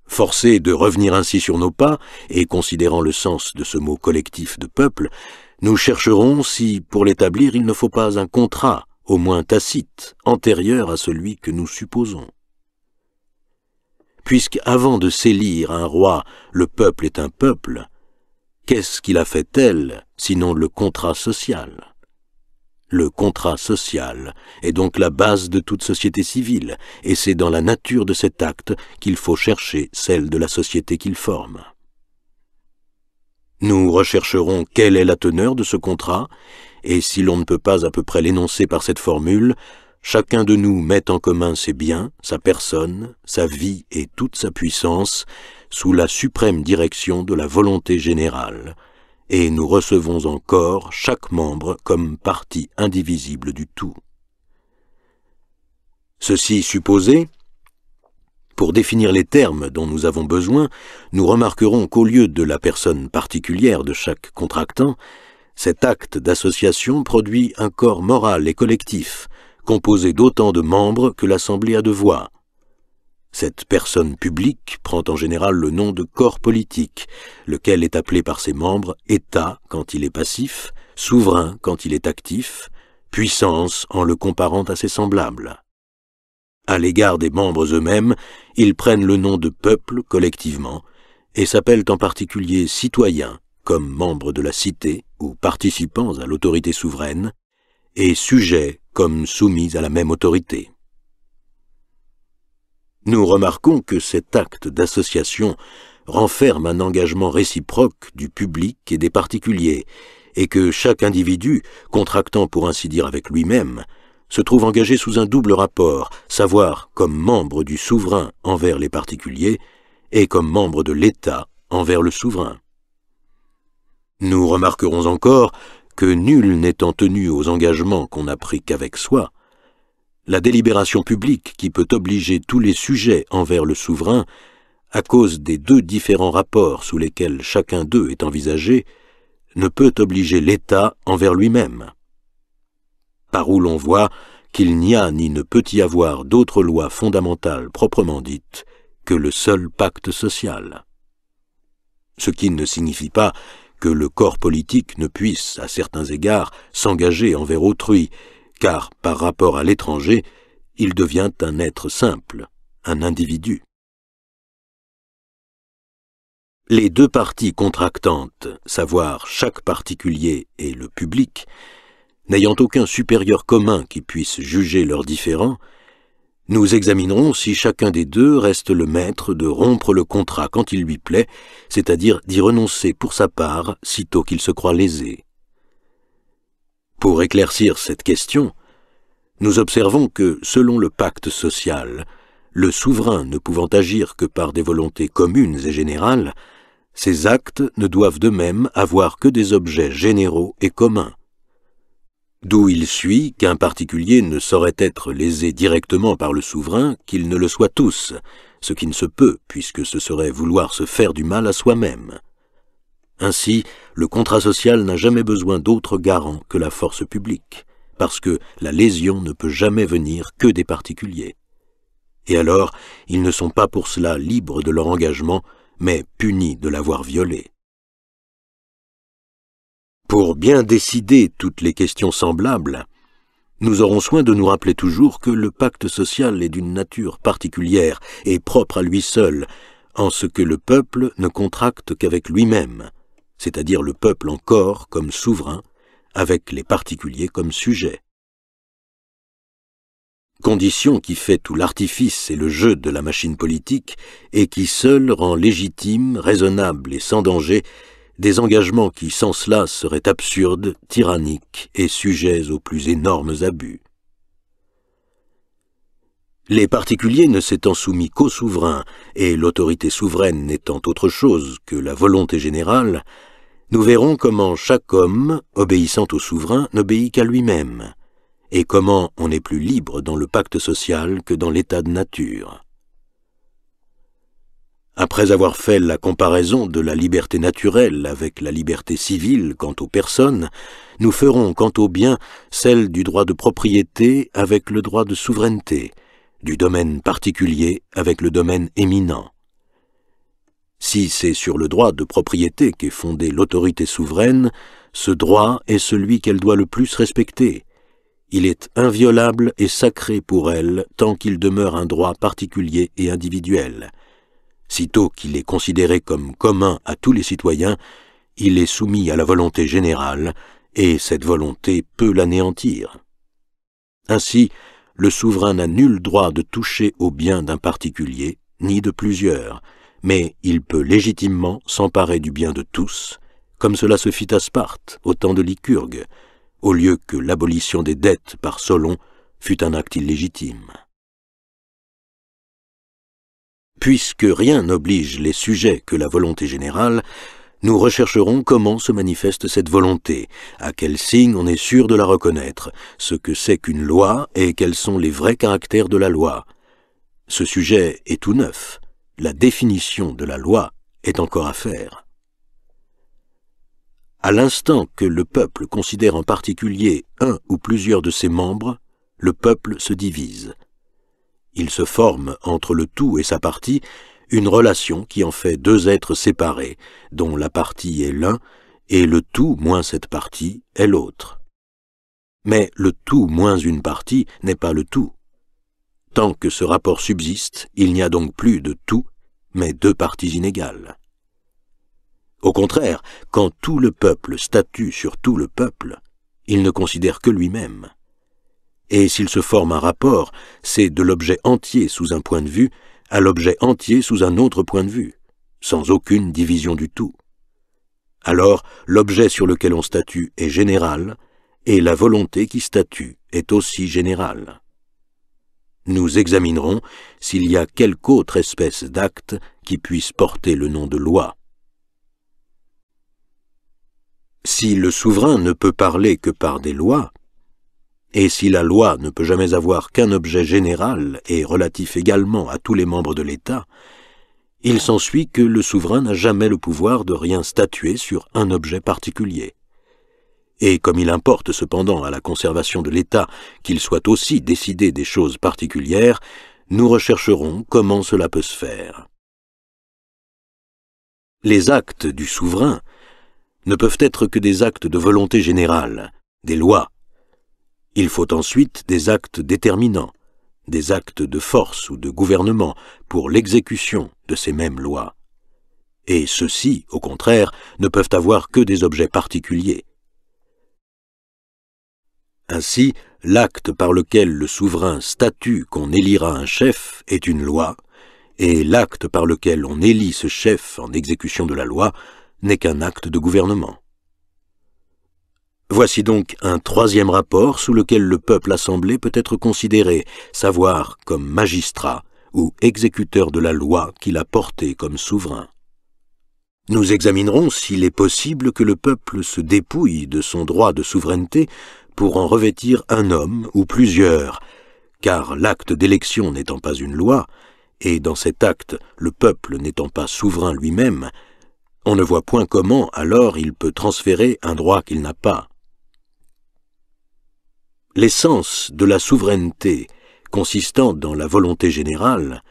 Forcés de revenir ainsi sur nos pas, et considérant le sens de ce mot collectif de peuple, nous chercherons si, pour l'établir, il ne faut pas un contrat, au moins tacite, antérieur à celui que nous supposons. Puisque, avant de s'élire un roi, le peuple est un peuple, qu'est-ce qu'il a fait tel, sinon le contrat social ? Le contrat social est donc la base de toute société civile, et c'est dans la nature de cet acte qu'il faut chercher celle de la société qu'il forme. Nous rechercherons quelle est la teneur de ce contrat, et si l'on ne peut pas à peu près l'énoncer par cette formule, chacun de nous met en commun ses biens, sa personne, sa vie et toute sa puissance, sous la suprême direction de la volonté générale, et nous recevons encore chaque membre comme partie indivisible du tout. Ceci supposé, pour définir les termes dont nous avons besoin, nous remarquerons qu'au lieu de la personne particulière de chaque contractant, cet acte d'association produit un corps moral et collectif, composé d'autant de membres que l'Assemblée a de voix. Cette personne publique prend en général le nom de corps politique, lequel est appelé par ses membres État quand il est passif, souverain quand il est actif, puissance en le comparant à ses semblables. À l'égard des membres eux-mêmes, ils prennent le nom de peuple collectivement et s'appellent en particulier citoyens, comme membres de la cité ou participants à l'autorité souveraine, et sujets comme soumis à la même autorité. Nous remarquons que cet acte d'association renferme un engagement réciproque du public et des particuliers, et que chaque individu, contractant pour ainsi dire avec lui-même, se trouve engagé sous un double rapport, savoir comme membre du souverain envers les particuliers et comme membre de l'État envers le souverain. Nous remarquerons encore que nul n'étant tenu aux engagements qu'on n'a pris qu'avec soi, la délibération publique qui peut obliger tous les sujets envers le souverain, à cause des deux différents rapports sous lesquels chacun d'eux est envisagé, ne peut obliger l'État envers lui-même. Par où l'on voit qu'il n'y a ni ne peut y avoir d'autre loi fondamentale proprement dite que le seul pacte social. Ce qui ne signifie pas que le corps politique ne puisse, à certains égards, s'engager envers autrui, car, par rapport à l'étranger, il devient un être simple, un individu. Les deux parties contractantes, savoir chaque particulier et le public, n'ayant aucun supérieur commun qui puisse juger leurs différends, nous examinerons si chacun des deux reste le maître de rompre le contrat quand il lui plaît, c'est-à-dire d'y renoncer pour sa part sitôt qu'il se croit lésé. Pour éclaircir cette question, nous observons que, selon le pacte social, le souverain ne pouvant agir que par des volontés communes et générales, ses actes ne doivent de même avoir que des objets généraux et communs. D'où il suit qu'un particulier ne saurait être lésé directement par le souverain qu'il ne le soit tous, ce qui ne se peut, puisque ce serait vouloir se faire du mal à soi-même. Ainsi, le contrat social n'a jamais besoin d'autre garant que la force publique, parce que la lésion ne peut jamais venir que des particuliers. Et alors, ils ne sont pas pour cela libres de leur engagement, mais punis de l'avoir violé. Pour bien décider toutes les questions semblables, nous aurons soin de nous rappeler toujours que le pacte social est d'une nature particulière et propre à lui seul, en ce que le peuple ne contracte qu'avec lui-même, c'est-à-dire le peuple en corps comme souverain, avec les particuliers comme sujets. Condition qui fait tout l'artifice et le jeu de la machine politique et qui seule rend légitime, raisonnable et sans danger des engagements qui sans cela seraient absurdes, tyranniques et sujets aux plus énormes abus. Les particuliers ne s'étant soumis qu'au souverain et l'autorité souveraine n'étant autre chose que la volonté générale, nous verrons comment chaque homme, obéissant au souverain, n'obéit qu'à lui-même, et comment on est plus libre dans le pacte social que dans l'état de nature. Après avoir fait la comparaison de la liberté naturelle avec la liberté civile quant aux personnes, nous ferons quant aux biens celle du droit de propriété avec le droit de souveraineté, du domaine particulier avec le domaine éminent. Si c'est sur le droit de propriété qu'est fondée l'autorité souveraine, ce droit est celui qu'elle doit le plus respecter. Il est inviolable et sacré pour elle tant qu'il demeure un droit particulier et individuel. Sitôt qu'il est considéré comme commun à tous les citoyens, il est soumis à la volonté générale, et cette volonté peut l'anéantir. Ainsi, le souverain n'a nul droit de toucher aux biens d'un particulier, ni de plusieurs, mais il peut légitimement s'emparer du bien de tous, comme cela se fit à Sparte, au temps de Lycurgue, au lieu que l'abolition des dettes par Solon fut un acte illégitime. Puisque rien n'oblige les sujets que la volonté générale, Nous rechercherons comment se manifeste cette volonté, à quel signe on est sûr de la reconnaître, ce que c'est qu'une loi et quels sont les vrais caractères de la loi. Ce sujet est tout neuf. La définition de la loi est encore à faire. À l'instant que le peuple considère en particulier un ou plusieurs de ses membres, le peuple se divise. Il se forme entre le tout et sa partie une relation qui en fait deux êtres séparés, dont la partie est l'un et le tout moins cette partie est l'autre. Mais le tout moins une partie n'est pas le tout. Tant que ce rapport subsiste, il n'y a donc plus de tout, mais deux parties inégales. Au contraire, quand tout le peuple statue sur tout le peuple, il ne considère que lui-même. Et s'il se forme un rapport, c'est de l'objet entier sous un point de vue à l'objet entier sous un autre point de vue, sans aucune division du tout. Alors, l'objet sur lequel on statue est général, et la volonté qui statue est aussi générale. Nous examinerons s'il y a quelque autre espèce d'acte qui puisse porter le nom de loi. Si le souverain ne peut parler que par des lois, et si la loi ne peut jamais avoir qu'un objet général et relatif également à tous les membres de l'État, il s'ensuit que le souverain n'a jamais le pouvoir de rien statuer sur un objet particulier. Et comme il importe cependant à la conservation de l'État qu'il soit aussi décidé des choses particulières, nous rechercherons comment cela peut se faire. Les actes du souverain ne peuvent être que des actes de volonté générale, des lois. Il faut ensuite des actes déterminants, des actes de force ou de gouvernement pour l'exécution de ces mêmes lois. Et ceux-ci, au contraire, ne peuvent avoir que des objets particuliers. Ainsi, l'acte par lequel le souverain statue qu'on élira un chef est une loi, et l'acte par lequel on élit ce chef en exécution de la loi n'est qu'un acte de gouvernement. Voici donc un troisième rapport sous lequel le peuple assemblé peut être considéré, savoir comme magistrat ou exécuteur de la loi qu'il a portée comme souverain. Nous examinerons s'il est possible que le peuple se dépouille de son droit de souveraineté pour en revêtir un homme ou plusieurs, car l'acte d'élection n'étant pas une loi, et dans cet acte le peuple n'étant pas souverain lui-même, on ne voit point comment alors il peut transférer un droit qu'il n'a pas. L'essence de la souveraineté consistant dans la volonté générale,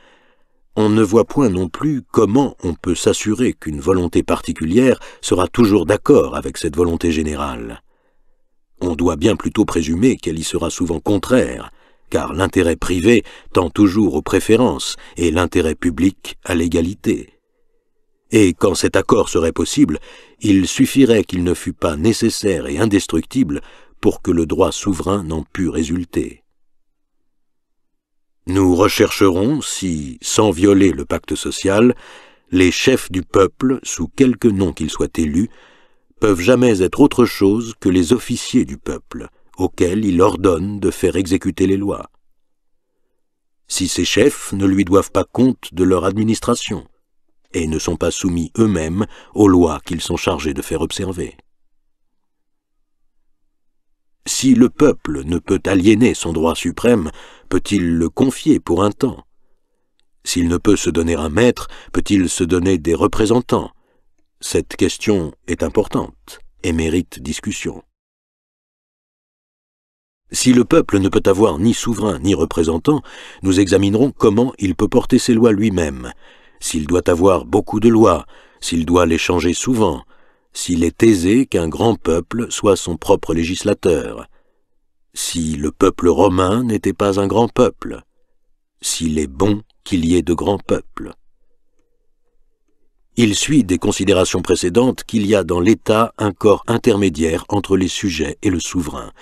on ne voit point non plus comment on peut s'assurer qu'une volonté particulière sera toujours d'accord avec cette volonté générale. On doit bien plutôt présumer qu'elle y sera souvent contraire, car l'intérêt privé tend toujours aux préférences et l'intérêt public à l'égalité. Et quand cet accord serait possible, il suffirait qu'il ne fût pas nécessaire et indestructible pour que le droit souverain n'en pût résulter. Nous rechercherons si, sans violer le pacte social, les chefs du peuple, sous quelque nom qu'ils soient élus, peuvent jamais être autre chose que les officiers du peuple, auxquels il ordonne de faire exécuter les lois. Si ces chefs ne lui doivent pas compte de leur administration, et ne sont pas soumis eux-mêmes aux lois qu'ils sont chargés de faire observer. Si le peuple ne peut aliéner son droit suprême, peut-il le confier pour un temps? S'il ne peut se donner un maître, peut-il se donner des représentants? Cette question est importante et mérite discussion. Si le peuple ne peut avoir ni souverain ni représentant, nous examinerons comment il peut porter ses lois lui-même, s'il doit avoir beaucoup de lois, s'il doit les changer souvent, s'il est aisé qu'un grand peuple soit son propre législateur, si le peuple romain n'était pas un grand peuple, s'il est bon qu'il y ait de grands peuples. Il suit des considérations précédentes qu'il y a dans l'État un corps intermédiaire entre les sujets et le souverain,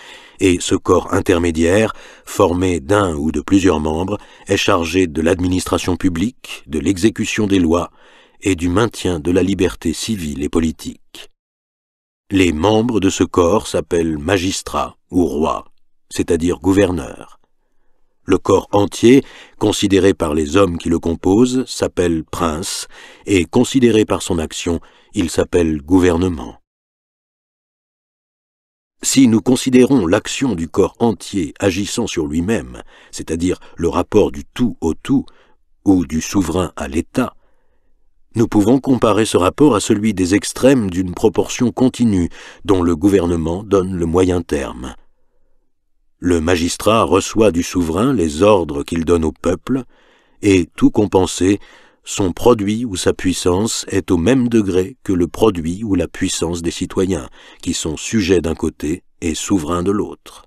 et ce corps intermédiaire, formé d'un ou de plusieurs membres, est chargé de l'administration publique, de l'exécution des lois et du maintien de la liberté civile et politique. Les membres de ce corps s'appellent magistrats ou rois, c'est-à-dire gouverneurs. Le corps entier, considéré par les hommes qui le composent, s'appelle prince, et considéré par son action, il s'appelle gouvernement. Si nous considérons l'action du corps entier agissant sur lui-même, c'est-à-dire le rapport du tout au tout, ou du souverain à l'État, nous pouvons comparer ce rapport à celui des extrêmes d'une proportion continue dont le gouvernement donne le moyen terme. Le magistrat reçoit du souverain les ordres qu'il donne au peuple, et, tout compensé, son produit ou sa puissance est au même degré que le produit ou la puissance des citoyens, qui sont sujets d'un côté et souverains de l'autre.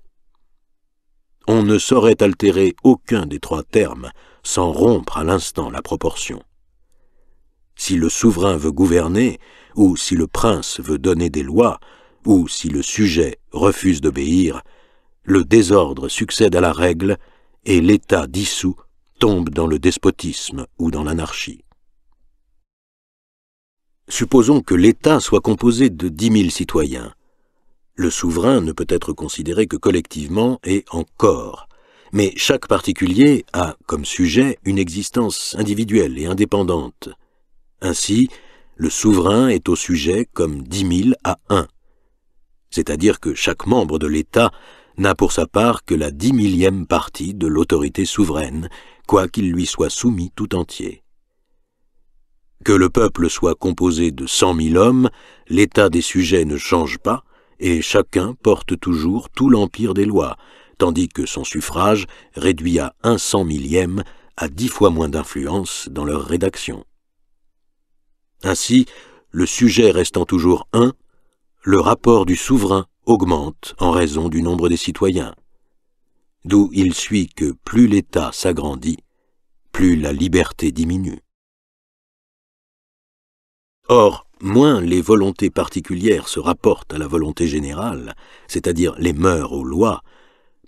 On ne saurait altérer aucun des trois termes sans rompre à l'instant la proportion. Si le souverain veut gouverner, ou si le prince veut donner des lois, ou si le sujet refuse d'obéir, le désordre succède à la règle et l'État dissous tombe dans le despotisme ou dans l'anarchie. Supposons que l'État soit composé de 10 000 citoyens. Le souverain ne peut être considéré que collectivement et en corps, mais chaque particulier a, comme sujet, une existence individuelle et indépendante. Ainsi, le souverain est au sujet comme 10 000 à 1, c'est-à-dire que chaque membre de l'État n'a pour sa part que la 10 000e partie de l'autorité souveraine, quoiqu'il lui soit soumis tout entier. Que le peuple soit composé de 100 000 hommes, l'état des sujets ne change pas, et chacun porte toujours tout l'empire des lois, tandis que son suffrage réduit à 1/100 000e à 10 fois moins d'influence dans leur rédaction. Ainsi, le sujet restant toujours 1, le rapport du souverain augmente en raison du nombre des citoyens, d'où il suit que plus l'État s'agrandit, plus la liberté diminue. Or, moins les volontés particulières se rapportent à la volonté générale, c'est-à-dire les mœurs aux lois,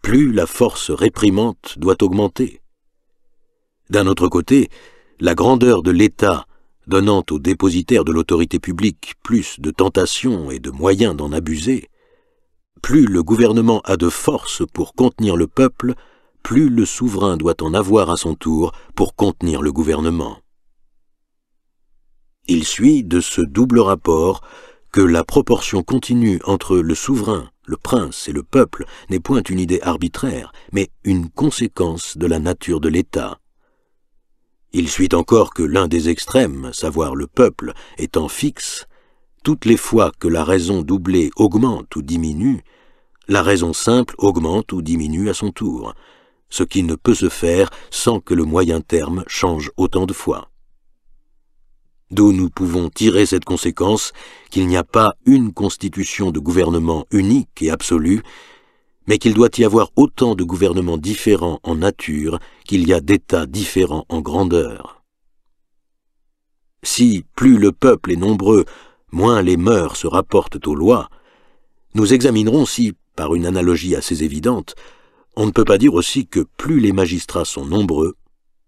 plus la force réprimante doit augmenter. D'un autre côté, la grandeur de l'État, donnant aux dépositaires de l'autorité publique plus de tentations et de moyens d'en abuser, plus le gouvernement a de force pour contenir le peuple, plus le souverain doit en avoir à son tour pour contenir le gouvernement. Il suit de ce double rapport que la proportion continue entre le souverain, le prince et le peuple n'est point une idée arbitraire, mais une conséquence de la nature de l'État. Il suit encore que l'un des extrêmes, savoir le peuple, étant fixe, toutes les fois que la raison doublée augmente ou diminue, la raison simple augmente ou diminue à son tour, ce qui ne peut se faire sans que le moyen terme change autant de fois. D'où nous pouvons tirer cette conséquence qu'il n'y a pas une constitution de gouvernement unique et absolue, mais qu'il doit y avoir autant de gouvernements différents en nature qu'il y a d'États différents en grandeur. Si plus le peuple est nombreux, moins les mœurs se rapportent aux lois, nous examinerons si, par une analogie assez évidente, on ne peut pas dire aussi que plus les magistrats sont nombreux,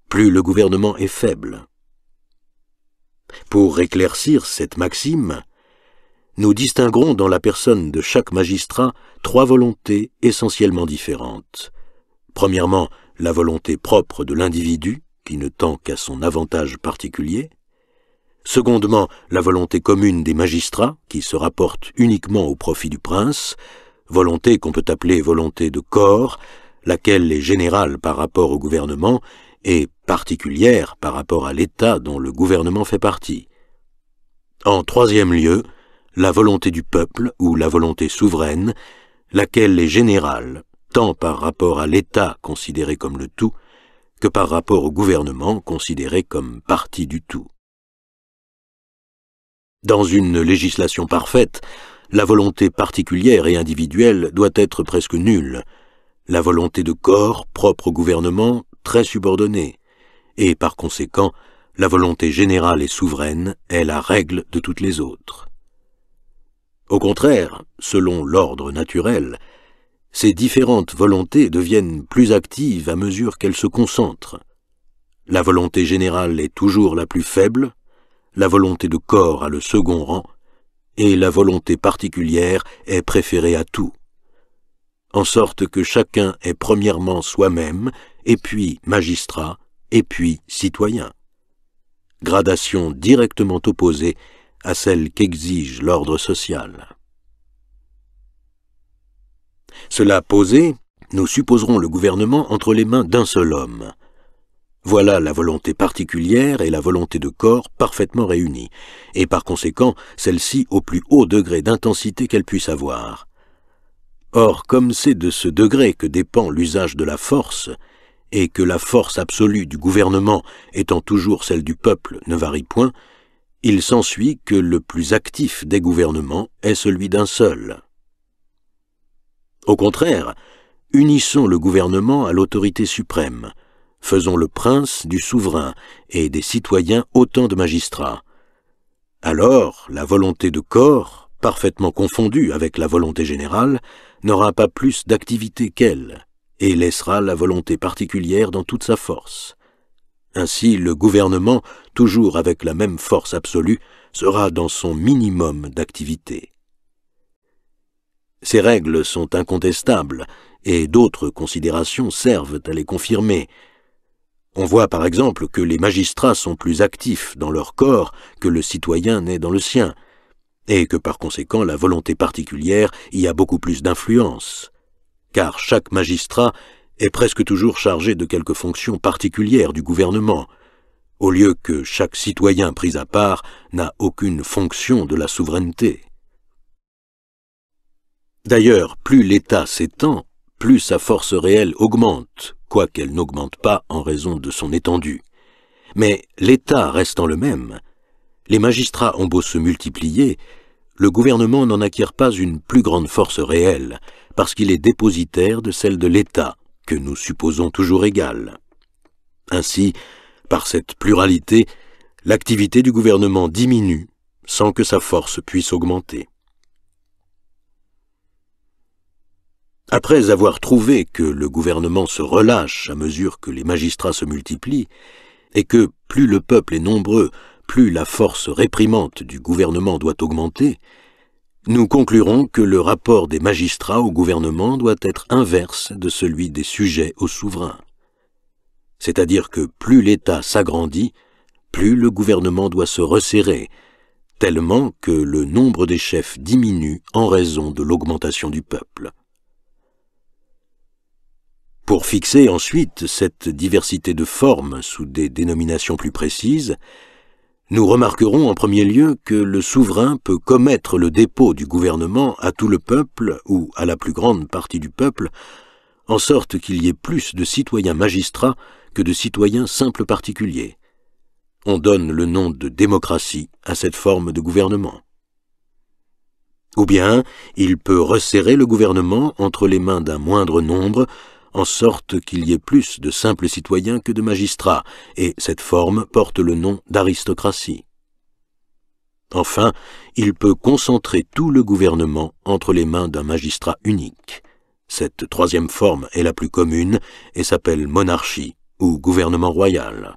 plus le gouvernement est faible. Pour éclaircir cette maxime, nous distinguerons dans la personne de chaque magistrat 3 volontés essentiellement différentes. Premièrement, la volonté propre de l'individu, qui ne tend qu'à son avantage particulier. Secondement, la volonté commune des magistrats, qui se rapporte uniquement au profit du prince, volonté qu'on peut appeler volonté de corps, laquelle est générale par rapport au gouvernement et particulière par rapport à l'État dont le gouvernement fait partie. En troisième lieu, la volonté du peuple ou la volonté souveraine, laquelle est générale tant par rapport à l'État considéré comme le tout que par rapport au gouvernement considéré comme partie du tout. Dans une législation parfaite, la volonté particulière et individuelle doit être presque nulle, la volonté de corps propre au gouvernement très subordonnée, et par conséquent, la volonté générale et souveraine est la règle de toutes les autres. Au contraire, selon l'ordre naturel, ces différentes volontés deviennent plus actives à mesure qu'elles se concentrent. La volonté générale est toujours la plus faible, la volonté de corps a le second rang, et la volonté particulière est préférée à tout. en sorte que chacun est premièrement soi-même, et puis magistrat, et puis citoyen. Gradation directement opposée à celle qu'exige l'ordre social. Cela posé, nous supposerons le gouvernement entre les mains d'un seul homme. Voilà la volonté particulière et la volonté de corps parfaitement réunies, et par conséquent celle-ci au plus haut degré d'intensité qu'elle puisse avoir. Or, comme c'est de ce degré que dépend l'usage de la force, et que la force absolue du gouvernement étant toujours celle du peuple ne varie point, il s'ensuit que le plus actif des gouvernements est celui d'un seul. Au contraire, unissons le gouvernement à l'autorité suprême, faisons le prince du souverain et des citoyens autant de magistrats. Alors, la volonté de corps, parfaitement confondue avec la volonté générale, n'aura pas plus d'activité qu'elle, et laissera la volonté particulière dans toute sa force. Ainsi, le gouvernement, toujours avec la même force absolue, sera dans son minimum d'activité. Ces règles sont incontestables, et d'autres considérations servent à les confirmer. On voit par exemple que les magistrats sont plus actifs dans leur corps que le citoyen n'est dans le sien, et que par conséquent la volonté particulière y a beaucoup plus d'influence, car chaque magistrat est presque toujours chargé de quelque fonction particulière du gouvernement, au lieu que chaque citoyen pris à part n'a aucune fonction de la souveraineté. D'ailleurs, plus l'État s'étend, plus sa force réelle augmente, quoiqu'elle n'augmente pas en raison de son étendue. Mais l'État restant le même, les magistrats ont beau se multiplier, le gouvernement n'en acquiert pas une plus grande force réelle, parce qu'il est dépositaire de celle de l'État, que nous supposons toujours égale. Ainsi, par cette pluralité, l'activité du gouvernement diminue sans que sa force puisse augmenter. Après avoir trouvé que le gouvernement se relâche à mesure que les magistrats se multiplient, et que plus le peuple est nombreux, plus la force réprimante du gouvernement doit augmenter, nous conclurons que le rapport des magistrats au gouvernement doit être inverse de celui des sujets au souverain. C'est-à-dire que plus l'État s'agrandit, plus le gouvernement doit se resserrer, tellement que le nombre des chefs diminue en raison de l'augmentation du peuple. Pour fixer ensuite cette diversité de formes sous des dénominations plus précises, nous remarquerons en premier lieu que le souverain peut commettre le dépôt du gouvernement à tout le peuple ou à la plus grande partie du peuple, en sorte qu'il y ait plus de citoyens magistrats que de citoyens simples particuliers. On donne le nom de démocratie à cette forme de gouvernement. Ou bien, il peut resserrer le gouvernement entre les mains d'un moindre nombre, en sorte qu'il y ait plus de simples citoyens que de magistrats, et cette forme porte le nom d'aristocratie. Enfin, il peut concentrer tout le gouvernement entre les mains d'un magistrat unique. Cette troisième forme est la plus commune et s'appelle monarchie ou gouvernement royal.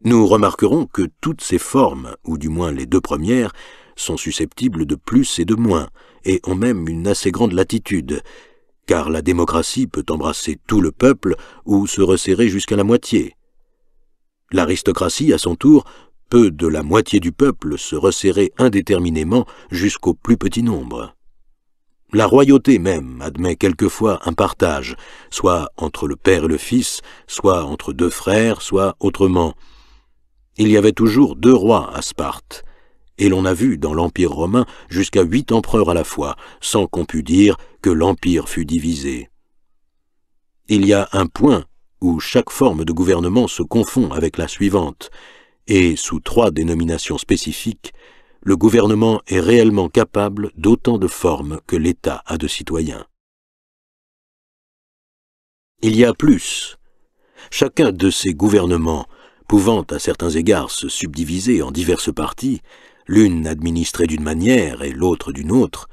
Nous remarquerons que toutes ces formes, ou du moins les deux premières, sont susceptibles de plus et de moins, et ont même une assez grande latitude, car la démocratie peut embrasser tout le peuple ou se resserrer jusqu'à la moitié. L'aristocratie, à son tour, peut de la moitié du peuple se resserrer indéterminément jusqu'au plus petit nombre. La royauté même admet quelquefois un partage, soit entre le père et le fils, soit entre deux frères, soit autrement. Il y avait toujours 2 rois à Sparte, et l'on a vu dans l'Empire romain jusqu'à 8 empereurs à la fois, sans qu'on pût dire que l'Empire fût divisé. Il y a un point où chaque forme de gouvernement se confond avec la suivante, et sous 3 dénominations spécifiques, le gouvernement est réellement capable d'autant de formes que l'État a de citoyens. Il y a plus. Chacun de ces gouvernements, pouvant à certains égards se subdiviser en diverses parties, l'une administrée d'une manière et l'autre d'une autre,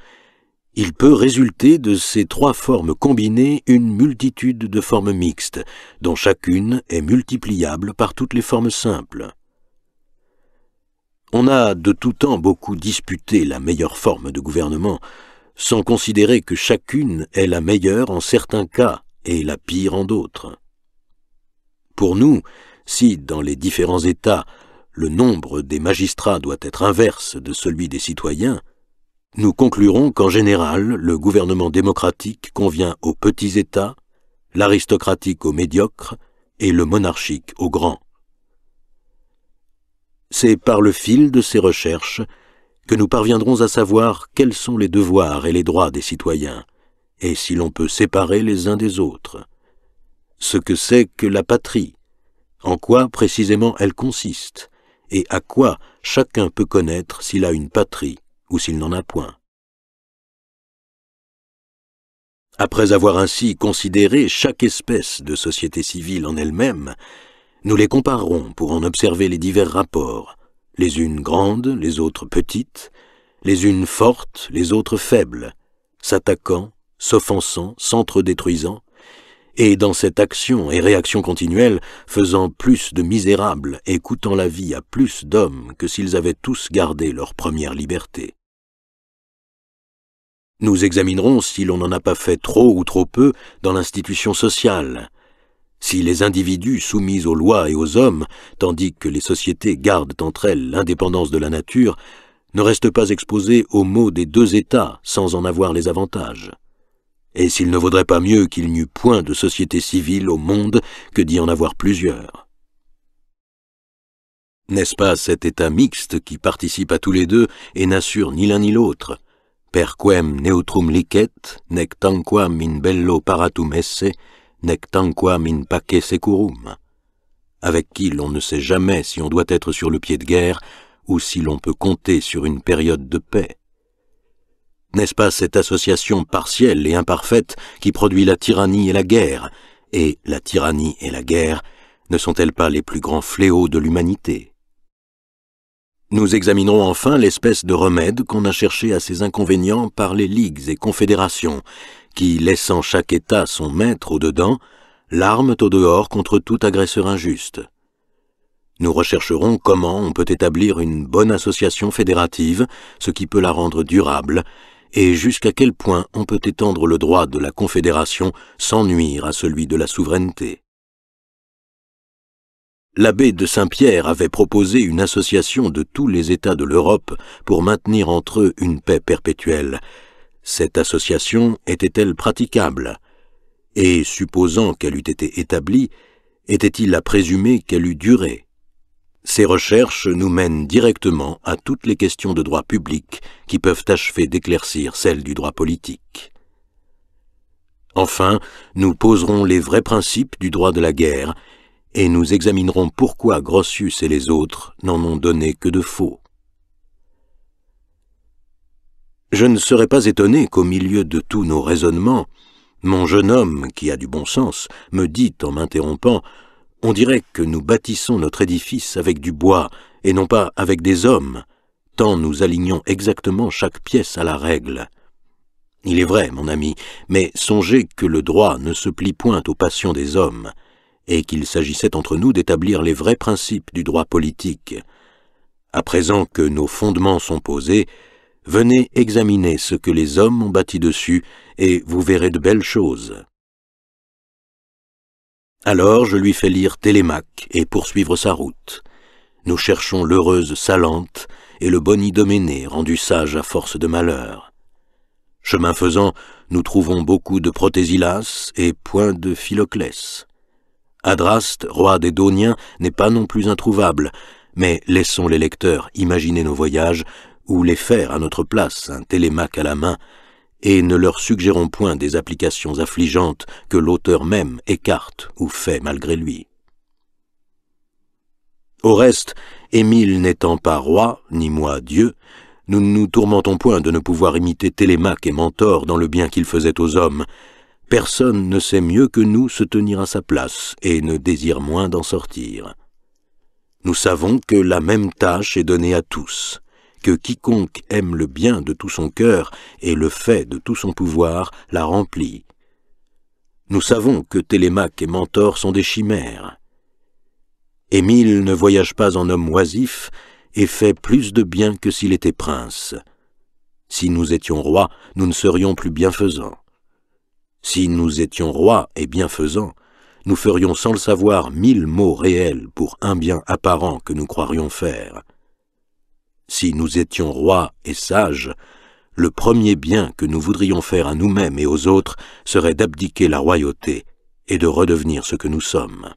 il peut résulter de ces 3 formes combinées une multitude de formes mixtes, dont chacune est multipliable par toutes les formes simples. On a de tout temps beaucoup disputé la meilleure forme de gouvernement, sans considérer que chacune est la meilleure en certains cas et la pire en d'autres. Pour nous, si dans les différents États, le nombre des magistrats doit être inverse de celui des citoyens, nous conclurons qu'en général, le gouvernement démocratique convient aux petits États, l'aristocratique aux médiocres et le monarchique aux grands. C'est par le fil de ces recherches que nous parviendrons à savoir quels sont les devoirs et les droits des citoyens, et si l'on peut séparer les uns des autres. Ce que c'est que la patrie, en quoi précisément elle consiste, et à quoi chacun peut connaître s'il a une patrie ou s'il n'en a point. Après avoir ainsi considéré chaque espèce de société civile en elle-même, nous les comparerons pour en observer les divers rapports, les unes grandes, les autres petites, les unes fortes, les autres faibles, s'attaquant, s'offensant, s'entre-détruisant, et dans cette action et réaction continuelle, faisant plus de misérables et coûtant la vie à plus d'hommes que s'ils avaient tous gardé leur première liberté. Nous examinerons si l'on n'en a pas fait trop ou trop peu dans l'institution sociale, si les individus soumis aux lois et aux hommes, tandis que les sociétés gardent entre elles l'indépendance de la nature, ne restent pas exposés aux maux des deux États sans en avoir les avantages. Et s'il ne vaudrait pas mieux qu'il n'y eût point de société civile au monde que d'y en avoir plusieurs. N'est-ce pas cet état mixte qui participe à tous les deux et n'assure ni l'un ni l'autre, per quem neutrum licet, nec tanquam in bello paratum esse, nec tanquam in pace securum, avec qui l'on ne sait jamais si on doit être sur le pied de guerre ou si l'on peut compter sur une période de paix. N'est-ce pas cette association partielle et imparfaite qui produit la tyrannie et la guerre, et la tyrannie et la guerre ne sont-elles pas les plus grands fléaux de l'humanité? Nous examinerons enfin l'espèce de remède qu'on a cherché à ces inconvénients par les ligues et confédérations, qui, laissant chaque État son maître au-dedans, l'arment au dehors contre tout agresseur injuste. Nous rechercherons comment on peut établir une bonne association fédérative, ce qui peut la rendre durable, et jusqu'à quel point on peut étendre le droit de la confédération sans nuire à celui de la souveraineté. L'abbé de Saint-Pierre avait proposé une association de tous les États de l'Europe pour maintenir entre eux une paix perpétuelle. Cette association était-elle praticable? Et, supposant qu'elle eût été établie, était-il à présumer qu'elle eût duré? Ces recherches nous mènent directement à toutes les questions de droit public qui peuvent achever d'éclaircir celles du droit politique. Enfin, nous poserons les vrais principes du droit de la guerre et nous examinerons pourquoi Grotius et les autres n'en ont donné que de faux. Je ne serais pas étonné qu'au milieu de tous nos raisonnements, mon jeune homme, qui a du bon sens, me dit en m'interrompant: « On dirait que nous bâtissons notre édifice avec du bois et non pas avec des hommes, tant nous alignons exactement chaque pièce à la règle. » Il est vrai, mon ami, mais songez que le droit ne se plie point aux passions des hommes, et qu'il s'agissait entre nous d'établir les vrais principes du droit politique. À présent que nos fondements sont posés, venez examiner ce que les hommes ont bâti dessus, et vous verrez de belles choses. Alors je lui fais lire Télémaque et poursuivre sa route. Nous cherchons l'heureuse Salente et le bon Idoménée rendu sage à force de malheur. Chemin faisant, nous trouvons beaucoup de Protésilas et point de Philoclès. Adraste, roi des Dauniens, n'est pas non plus introuvable, mais laissons les lecteurs imaginer nos voyages ou les faire à notre place, un Télémaque à la main, et ne leur suggérons point des applications affligeantes que l'auteur même écarte ou fait malgré lui. Au reste, Émile n'étant pas roi, ni moi Dieu, nous ne nous tourmentons point de ne pouvoir imiter Télémaque et Mentor dans le bien qu'il faisait aux hommes. Personne ne sait mieux que nous se tenir à sa place et ne désire moins d'en sortir. Nous savons que la même tâche est donnée à tous, que quiconque aime le bien de tout son cœur et le fait de tout son pouvoir la remplit. Nous savons que Télémaque et Mentor sont des chimères. Émile ne voyage pas en homme oisif et fait plus de bien que s'il était prince. Si nous étions rois, nous ne serions plus bienfaisants. Si nous étions rois et bienfaisants, nous ferions sans le savoir 1000 maux réels pour un bien apparent que nous croirions faire. Si nous étions rois et sages, le premier bien que nous voudrions faire à nous-mêmes et aux autres serait d'abdiquer la royauté et de redevenir ce que nous sommes.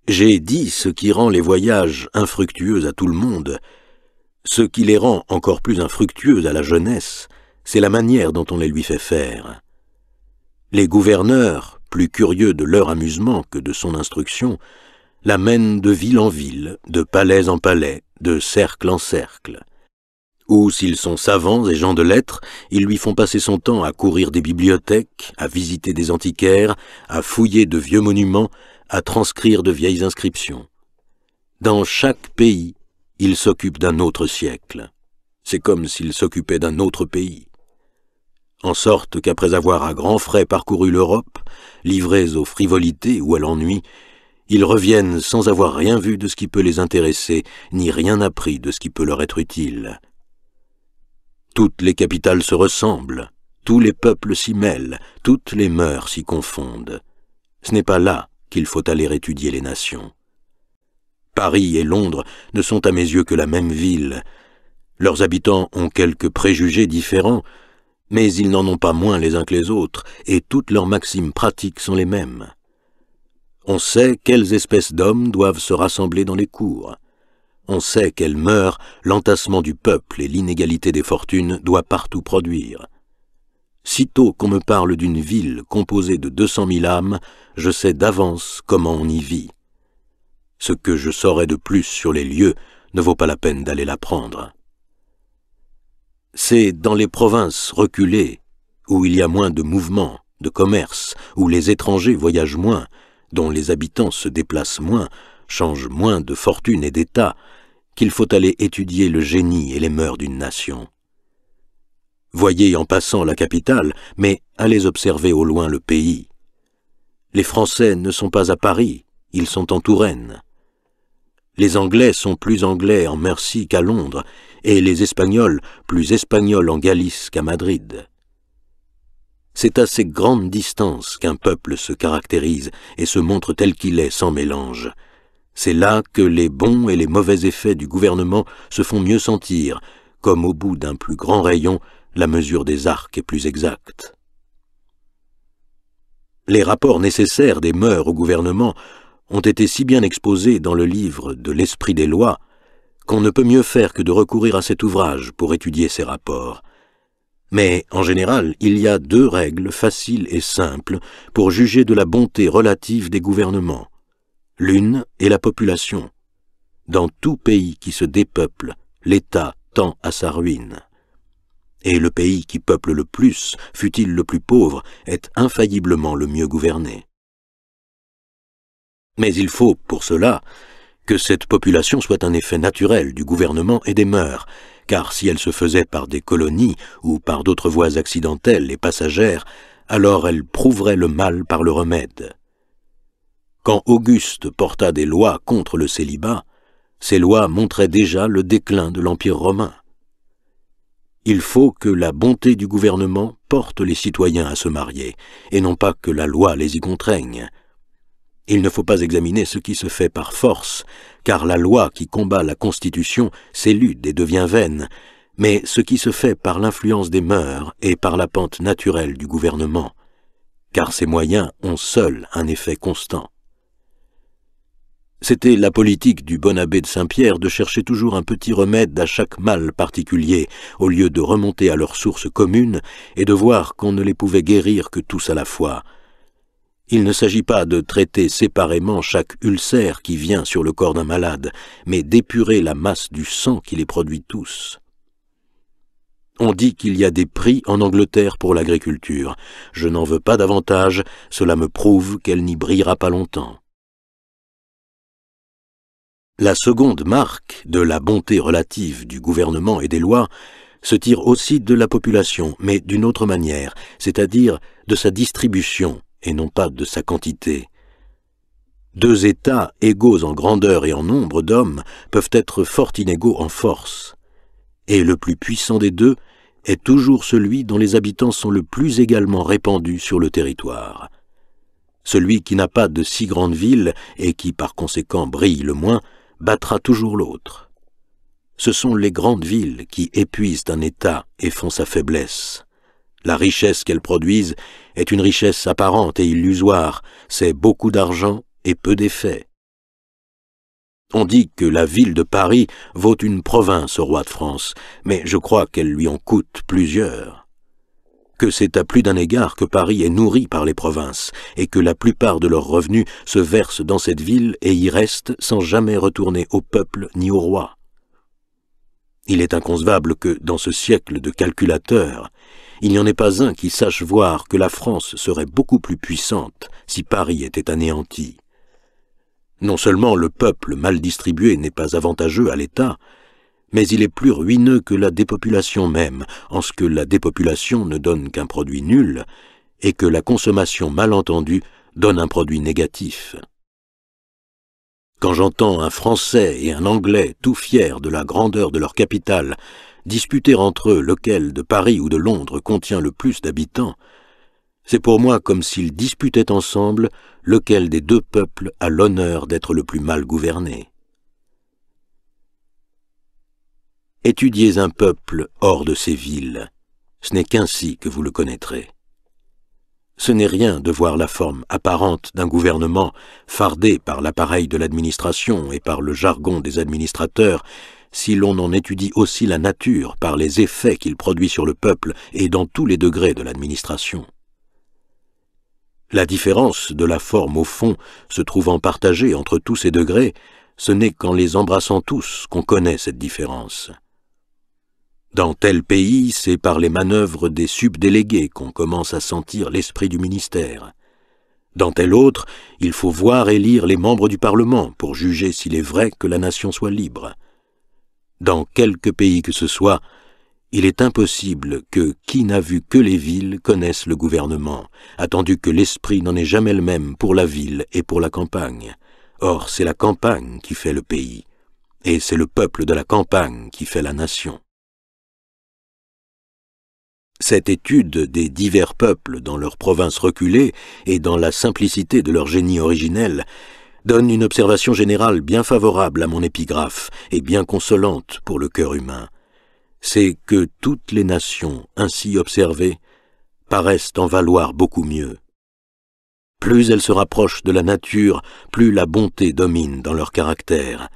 J'ai dit ce qui rend les voyages infructueux à tout le monde. Ce qui les rend encore plus infructueux à la jeunesse, c'est la manière dont on les lui fait faire. Les gouverneurs, plus curieux de leur amusement que de son instruction, la mènent de ville en ville, de palais en palais, de cercle en cercle. Ou, s'ils sont savants et gens de lettres, ils lui font passer son temps à courir des bibliothèques, à visiter des antiquaires, à fouiller de vieux monuments, à transcrire de vieilles inscriptions. Dans chaque pays, il s'occupe d'un autre siècle. C'est comme s'il s'occupait d'un autre pays. En sorte qu'après avoir à grands frais parcouru l'Europe, livrés aux frivolités ou à l'ennui, ils reviennent sans avoir rien vu de ce qui peut les intéresser, ni rien appris de ce qui peut leur être utile. Toutes les capitales se ressemblent, tous les peuples s'y mêlent, toutes les mœurs s'y confondent. Ce n'est pas là qu'il faut aller étudier les nations. Paris et Londres ne sont à mes yeux que la même ville. Leurs habitants ont quelques préjugés différents, mais ils n'en ont pas moins les uns que les autres, et toutes leurs maximes pratiques sont les mêmes. On sait quelles espèces d'hommes doivent se rassembler dans les cours. On sait quelles mœurs l'entassement du peuple et l'inégalité des fortunes doit partout produire. Sitôt qu'on me parle d'une ville composée de 200 000 âmes, je sais d'avance comment on y vit. Ce que je saurais de plus sur les lieux ne vaut pas la peine d'aller l'apprendre. C'est dans les provinces reculées, où il y a moins de mouvements, de commerce, où les étrangers voyagent moins, dont les habitants se déplacent moins, changent moins de fortune et d'état, qu'il faut aller étudier le génie et les mœurs d'une nation. Voyez en passant la capitale, mais allez observer au loin le pays. Les Français ne sont pas à Paris, ils sont en Touraine. Les Anglais sont plus Anglais en Mercie qu'à Londres, et les Espagnols plus Espagnols en Galice qu'à Madrid. C'est à ces grandes distances qu'un peuple se caractérise et se montre tel qu'il est sans mélange. C'est là que les bons et les mauvais effets du gouvernement se font mieux sentir, comme au bout d'un plus grand rayon, la mesure des arcs est plus exacte. Les rapports nécessaires des mœurs au gouvernement ont été si bien exposés dans le livre de l'Esprit des lois qu'on ne peut mieux faire que de recourir à cet ouvrage pour étudier ces rapports. Mais, en général, il y a 2 règles faciles et simples pour juger de la bonté relative des gouvernements. L'une est la population. Dans tout pays qui se dépeuple, l'État tend à sa ruine. Et le pays qui peuple le plus, fût-il le plus pauvre, est infailliblement le mieux gouverné. Mais il faut, pour cela, que cette population soit un effet naturel du gouvernement et des mœurs, car si elle se faisait par des colonies ou par d'autres voies accidentelles et passagères, alors elle prouverait le mal par le remède. Quand Auguste porta des lois contre le célibat, ces lois montraient déjà le déclin de l'Empire romain. Il faut que la bonté du gouvernement porte les citoyens à se marier, et non pas que la loi les y contraigne. Il ne faut pas examiner ce qui se fait par force, car la loi qui combat la Constitution s'élude et devient vaine, mais ce qui se fait par l'influence des mœurs et par la pente naturelle du gouvernement, car ces moyens ont seuls un effet constant. C'était la politique du bon abbé de Saint-Pierre de chercher toujours un petit remède à chaque mal particulier, au lieu de remonter à leur source commune et de voir qu'on ne les pouvait guérir que tous à la fois. Il ne s'agit pas de traiter séparément chaque ulcère qui vient sur le corps d'un malade, mais d'épurer la masse du sang qui les produit tous. On dit qu'il y a des prix en Angleterre pour l'agriculture. Je n'en veux pas davantage, cela me prouve qu'elle n'y brillera pas longtemps. La seconde marque de la bonté relative du gouvernement et des lois se tire aussi de la population, mais d'une autre manière, c'est-à-dire de sa distribution et non pas de sa quantité. 2 États égaux en grandeur et en nombre d'hommes peuvent être fort inégaux en force. et le plus puissant des deux est toujours celui dont les habitants sont le plus également répandus sur le territoire. Celui qui n'a pas de si grande ville et qui par conséquent brille le moins battra toujours l'autre. Ce sont les grandes villes qui épuisent un État et font sa faiblesse. La richesse qu'elles produisent est une richesse apparente et illusoire, c'est beaucoup d'argent et peu d'effet. On dit que la ville de Paris vaut une province au roi de France, mais je crois qu'elle lui en coûte plusieurs. Que c'est à plus d'un égard que Paris est nourri par les provinces, et que la plupart de leurs revenus se versent dans cette ville et y restent sans jamais retourner au peuple ni au roi. Il est inconcevable que, dans ce siècle de calculateurs, il n'y en ait pas un qui sache voir que la France serait beaucoup plus puissante si Paris était anéanti. Non seulement le peuple mal distribué n'est pas avantageux à l'État, mais il est plus ruineux que la dépopulation même, en ce que la dépopulation ne donne qu'un produit nul, et que la consommation mal entendue donne un produit négatif. Quand j'entends un Français et un Anglais tout fiers de la grandeur de leur capitale disputer entre eux lequel de Paris ou de Londres contient le plus d'habitants, c'est pour moi comme s'ils disputaient ensemble lequel des deux peuples a l'honneur d'être le plus mal gouverné. Étudiez un peuple hors de ses villes, ce n'est qu'ainsi que vous le connaîtrez. Ce n'est rien de voir la forme apparente d'un gouvernement fardé par l'appareil de l'administration et par le jargon des administrateurs, si l'on en étudie aussi la nature par les effets qu'il produit sur le peuple et dans tous les degrés de l'administration. La différence de la forme au fond se trouvant partagée entre tous ces degrés, ce n'est qu'en les embrassant tous qu'on connaît cette différence. Dans tel pays, c'est par les manœuvres des subdélégués qu'on commence à sentir l'esprit du ministère. Dans tel autre, il faut voir et lire les membres du Parlement pour juger s'il est vrai que la nation soit libre. Dans quelque pays que ce soit, il est impossible que qui n'a vu que les villes connaisse le gouvernement, attendu que l'esprit n'en est jamais le même pour la ville et pour la campagne. Or, c'est la campagne qui fait le pays, et c'est le peuple de la campagne qui fait la nation. Cette étude des divers peuples dans leurs provinces reculées et dans la simplicité de leur génie originel donne une observation générale bien favorable à mon épigraphe et bien consolante pour le cœur humain. C'est que toutes les nations ainsi observées paraissent en valoir beaucoup mieux. Plus elles se rapprochent de la nature, plus la bonté domine dans leur caractère.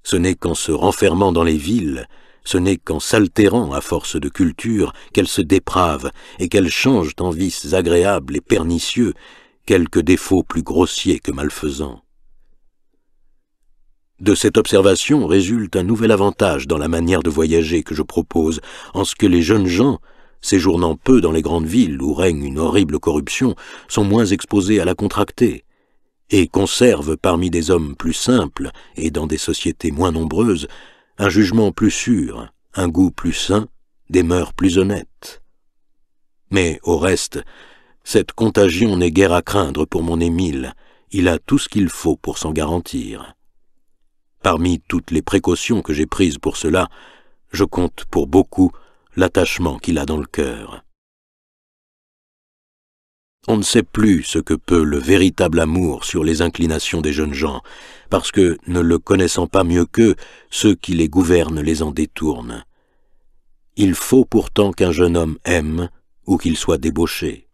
Ce n'est qu'en se renfermant dans les villes, ce n'est qu'en s'altérant à force de culture qu'elles se dépravent et qu'elles changent en vices agréables et pernicieux, quelques défauts plus grossiers que malfaisants. De cette observation résulte un nouvel avantage dans la manière de voyager que je propose, en ce que les jeunes gens, séjournant peu dans les grandes villes où règne une horrible corruption, sont moins exposés à la contracter, et conservent parmi des hommes plus simples et dans des sociétés moins nombreuses un jugement plus sûr, un goût plus sain, des mœurs plus honnêtes. Mais au reste, cette contagion n'est guère à craindre pour mon Émile, il a tout ce qu'il faut pour s'en garantir. Parmi toutes les précautions que j'ai prises pour cela, je compte pour beaucoup l'attachement qu'il a dans le cœur. On ne sait plus ce que peut le véritable amour sur les inclinations des jeunes gens, parce que, ne le connaissant pas mieux qu'eux, ceux qui les gouvernent les en détournent. Il faut pourtant qu'un jeune homme aime, ou qu'il soit débauché.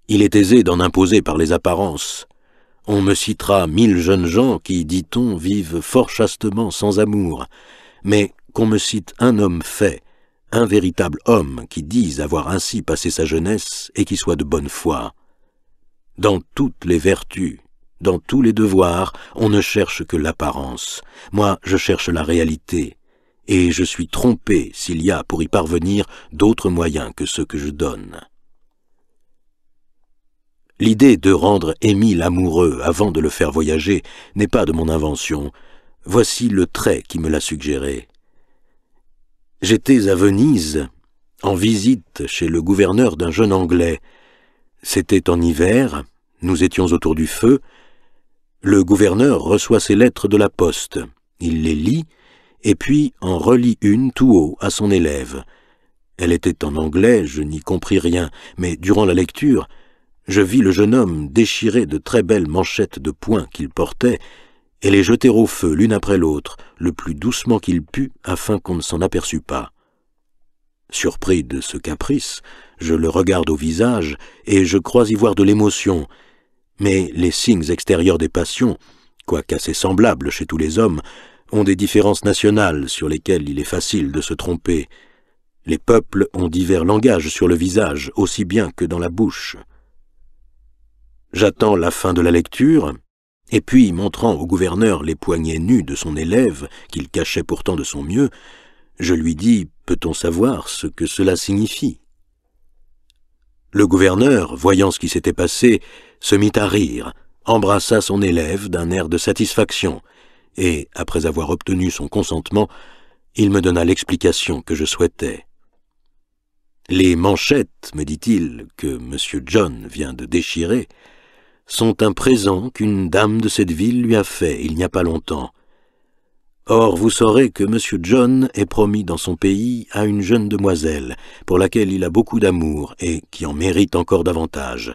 Il est aisé d'en imposer par les apparences. On me citera 1000 jeunes gens qui, dit-on, vivent fort chastement sans amour, mais qu'on me cite un homme fait, un véritable homme qui dise avoir ainsi passé sa jeunesse et qui soit de bonne foi. Dans toutes les vertus, dans tous les devoirs, on ne cherche que l'apparence. Moi, je cherche la réalité, et je suis trompé s'il y a pour y parvenir d'autres moyens que ceux que je donne. L'idée de rendre Émile amoureux avant de le faire voyager n'est pas de mon invention. Voici le trait qui me l'a suggéré. J'étais à Venise, en visite chez le gouverneur d'un jeune Anglais. C'était en hiver, nous étions autour du feu. Le gouverneur reçoit ses lettres de la poste. Il les lit, et puis en relit une tout haut à son élève. Elle était en anglais, je n'y compris rien, mais durant la lecture, je vis le jeune homme déchirer de très belles manchettes de poing qu'il portait et les jeter au feu l'une après l'autre, le plus doucement qu'il put, afin qu'on ne s'en aperçût pas. Surpris de ce caprice, je le regarde au visage et je crois y voir de l'émotion, mais les signes extérieurs des passions, quoique assez semblables chez tous les hommes, ont des différences nationales sur lesquelles il est facile de se tromper. Les peuples ont divers langages sur le visage, aussi bien que dans la bouche. J'attends la fin de la lecture, et puis, montrant au gouverneur les poignets nus de son élève, qu'il cachait pourtant de son mieux, je lui dis « Peut-on savoir ce que cela signifie ?» Le gouverneur, voyant ce qui s'était passé, se mit à rire, embrassa son élève d'un air de satisfaction, et, après avoir obtenu son consentement, il me donna l'explication que je souhaitais. « Les manchettes, me dit-il, que M. John vient de déchirer, sont un présent qu'une dame de cette ville lui a fait il n'y a pas longtemps. Or, vous saurez que M. John est promis dans son pays à une jeune demoiselle, pour laquelle il a beaucoup d'amour et qui en mérite encore davantage.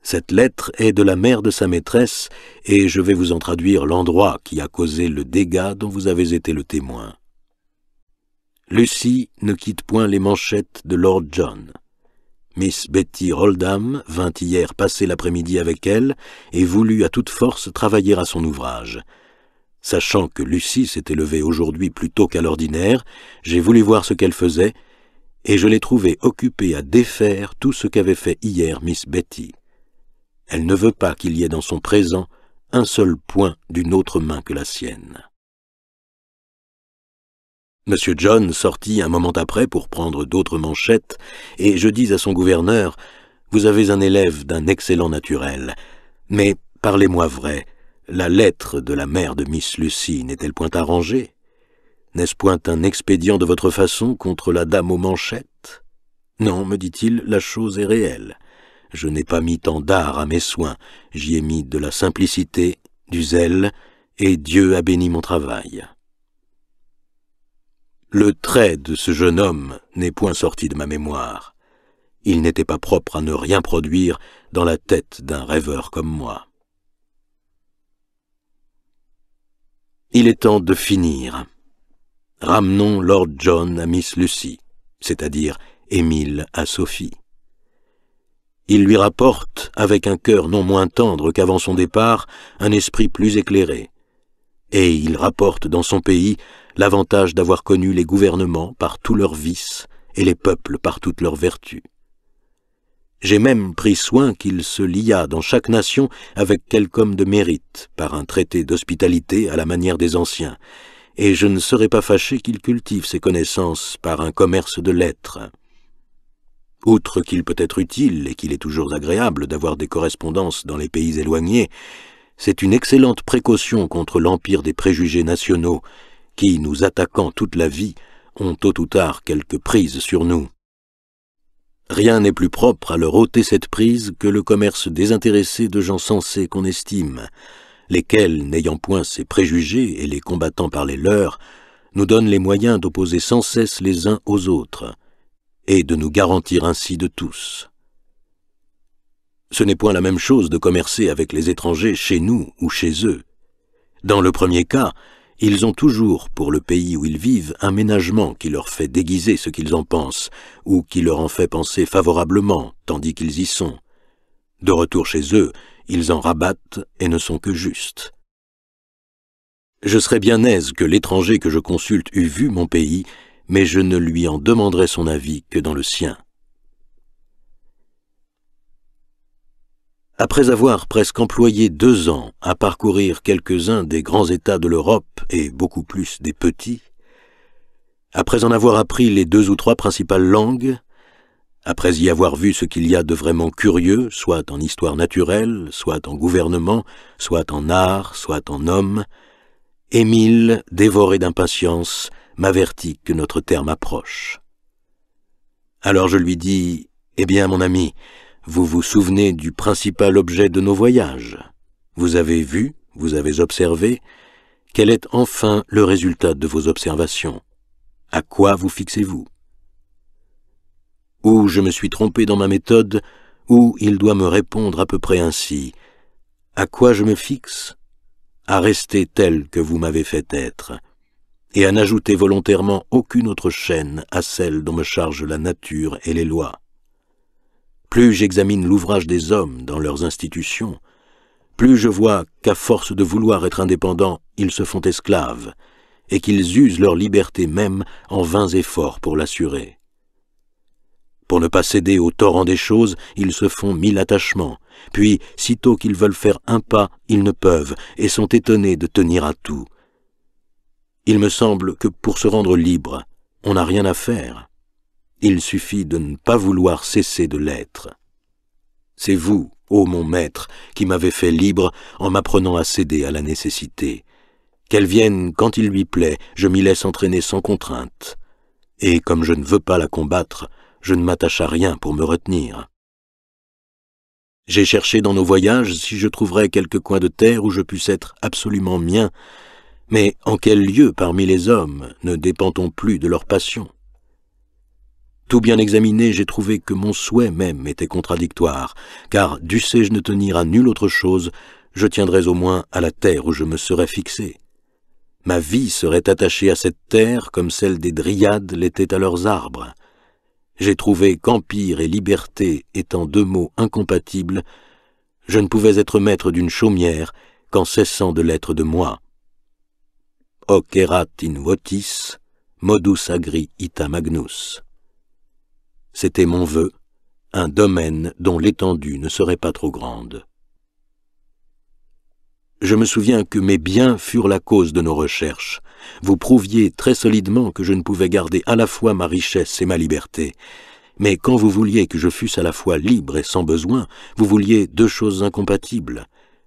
Cette lettre est de la mère de sa maîtresse, et je vais vous en traduire l'endroit qui a causé le dégât dont vous avez été le témoin. Lucy ne quitte point les manchettes de Lord John. Miss Betty Oldham vint hier passer l'après-midi avec elle et voulut à toute force travailler à son ouvrage. Sachant que Lucy s'était levée aujourd'hui plus tôt qu'à l'ordinaire, j'ai voulu voir ce qu'elle faisait, et je l'ai trouvée occupée à défaire tout ce qu'avait fait hier Miss Betty. Elle ne veut pas qu'il y ait dans son présent un seul point d'une autre main que la sienne. Monsieur John sortit un moment après pour prendre d'autres manchettes, et je dis à son gouverneur, « Vous avez un élève d'un excellent naturel, mais parlez-moi vrai, la lettre de la mère de Miss Lucy n'est-elle point arrangée? N'est-ce point un expédient de votre façon contre la dame aux manchettes? Non, me dit-il, la chose est réelle. Je n'ai pas mis tant d'art à mes soins, j'y ai mis de la simplicité, du zèle, et Dieu a béni mon travail. » Le trait de ce jeune homme n'est point sorti de ma mémoire. Il n'était pas propre à ne rien produire dans la tête d'un rêveur comme moi. Il est temps de finir. Ramenons Lord John à Miss Lucy, c'est-à-dire Émile à Sophie. Il lui rapporte, avec un cœur non moins tendre qu'avant son départ, un esprit plus éclairé. Et il rapporte dans son pays l'avantage d'avoir connu les gouvernements par tous leurs vices et les peuples par toutes leurs vertus. J'ai même pris soin qu'il se liât dans chaque nation avec quelque homme de mérite par un traité d'hospitalité à la manière des anciens, et je ne serais pas fâché qu'il cultive ses connaissances par un commerce de lettres. Outre qu'il peut être utile et qu'il est toujours agréable d'avoir des correspondances dans les pays éloignés, c'est une excellente précaution contre l'empire des préjugés nationaux qui, nous attaquant toute la vie, ont tôt ou tard quelque prise sur nous. Rien n'est plus propre à leur ôter cette prise que le commerce désintéressé de gens sensés qu'on estime, lesquels, n'ayant point ces préjugés et les combattant par les leurs, nous donnent les moyens d'opposer sans cesse les uns aux autres, et de nous garantir ainsi de tous. Ce n'est point la même chose de commercer avec les étrangers chez nous ou chez eux. Dans le premier cas, ils ont toujours, pour le pays où ils vivent, un ménagement qui leur fait déguiser ce qu'ils en pensent, ou qui leur en fait penser favorablement, tandis qu'ils y sont. De retour chez eux, ils en rabattent et ne sont que justes. Je serais bien aise que l'étranger que je consulte eût vu mon pays, mais je ne lui en demanderai son avis que dans le sien. Après avoir presque employé 2 ans à parcourir quelques-uns des grands États de l'Europe et beaucoup plus des petits, après en avoir appris les 2 ou 3 principales langues, après y avoir vu ce qu'il y a de vraiment curieux, soit en histoire naturelle, soit en gouvernement, soit en art, soit en homme, Émile, dévoré d'impatience, m'avertit que notre terme approche. Alors je lui dis « Eh bien, mon ami, vous vous souvenez du principal objet de nos voyages. Vous avez vu, vous avez observé, Quel est enfin le résultat de vos observations? À quoi vous fixez-vous? Ou je me suis trompé dans ma méthode, ou il doit me répondre à peu près ainsi. À quoi je me fixe? À rester tel que vous m'avez fait être, et à n'ajouter volontairement aucune autre chaîne à celle dont me charge la nature et les lois. Plus j'examine l'ouvrage des hommes dans leurs institutions, plus je vois qu'à force de vouloir être indépendants, ils se font esclaves, et qu'ils usent leur liberté même en vains efforts pour l'assurer. Pour ne pas céder au torrent des choses, ils se font 1000 attachements, puis, sitôt qu'ils veulent faire un pas, ils ne peuvent, et sont étonnés de tenir à tout. Il me semble que pour se rendre libre, on n'a rien à faire. Il suffit de ne pas vouloir cesser de l'être. C'est vous, ô mon maître, qui m'avez fait libre en m'apprenant à céder à la nécessité. Qu'elle vienne quand il lui plaît, je m'y laisse entraîner sans contrainte. Et comme je ne veux pas la combattre, je ne m'attache à rien pour me retenir. J'ai cherché dans nos voyages si je trouverais quelque coin de terre où je puisse être absolument mien, mais en quel lieu parmi les hommes ne dépend-on plus de leur passion? Tout bien examiné, j'ai trouvé que mon souhait même était contradictoire, car dussé-je ne tenir à nulle autre chose, je tiendrais au moins à la terre où je me serais fixé. Ma vie serait attachée à cette terre comme celle des dryades l'était à leurs arbres. J'ai trouvé qu'empire et liberté étant deux mots incompatibles, je ne pouvais être maître d'une chaumière qu'en cessant de l'être de moi. Hoc erat in votis, modus agri ita magnus. C'était mon vœu, un domaine dont l'étendue ne serait pas trop grande. Je me souviens que mes biens furent la cause de nos recherches. Vous prouviez très solidement que je ne pouvais garder à la fois ma richesse et ma liberté. Mais quand vous vouliez que je fusse à la fois libre et sans besoin, vous vouliez deux choses incompatibles,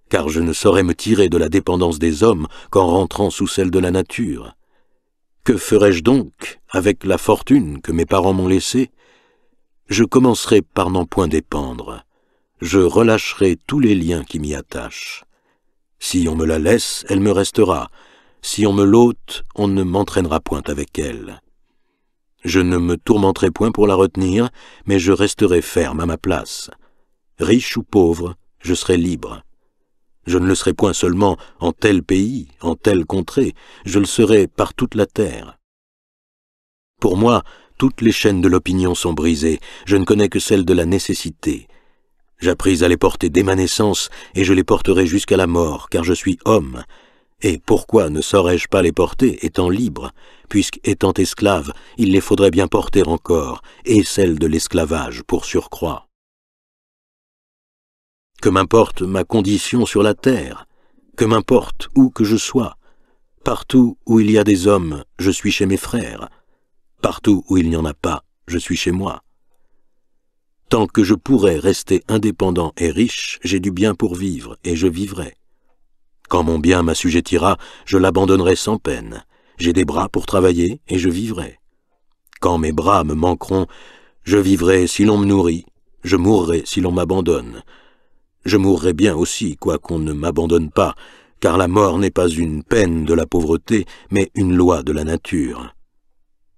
car je ne saurais me tirer de la dépendance des hommes qu'en rentrant sous celle de la nature. Que ferais-je donc avec la fortune que mes parents m'ont laissée? Je commencerai par n'en point dépendre. Je relâcherai tous les liens qui m'y attachent. Si on me la laisse, elle me restera. Si on me l'ôte, on ne m'entraînera point avec elle. Je ne me tourmenterai point pour la retenir, mais je resterai ferme à ma place. Riche ou pauvre, je serai libre. Je ne le serai point seulement en tel pays, en telle contrée, je le serai par toute la terre. Pour moi, toutes les chaînes de l'opinion sont brisées, je ne connais que celle de la nécessité. J'appris à les porter dès ma naissance, et je les porterai jusqu'à la mort, car je suis homme. Et pourquoi ne saurais-je pas les porter, étant libre, puisque, étant esclave, il les faudrait bien porter encore, et celle de l'esclavage pour surcroît. Que m'importe ma condition sur la terre, que m'importe où que je sois, partout où il y a des hommes, je suis chez mes frères, partout où il n'y en a pas, je suis chez moi. Tant que je pourrai rester indépendant et riche, j'ai du bien pour vivre, et je vivrai. Quand mon bien m'assujettira, je l'abandonnerai sans peine. J'ai des bras pour travailler, et je vivrai. Quand mes bras me manqueront, je vivrai si l'on me nourrit, je mourrai si l'on m'abandonne. Je mourrai bien aussi, quoiqu'on ne m'abandonne pas, car la mort n'est pas une peine de la pauvreté, mais une loi de la nature.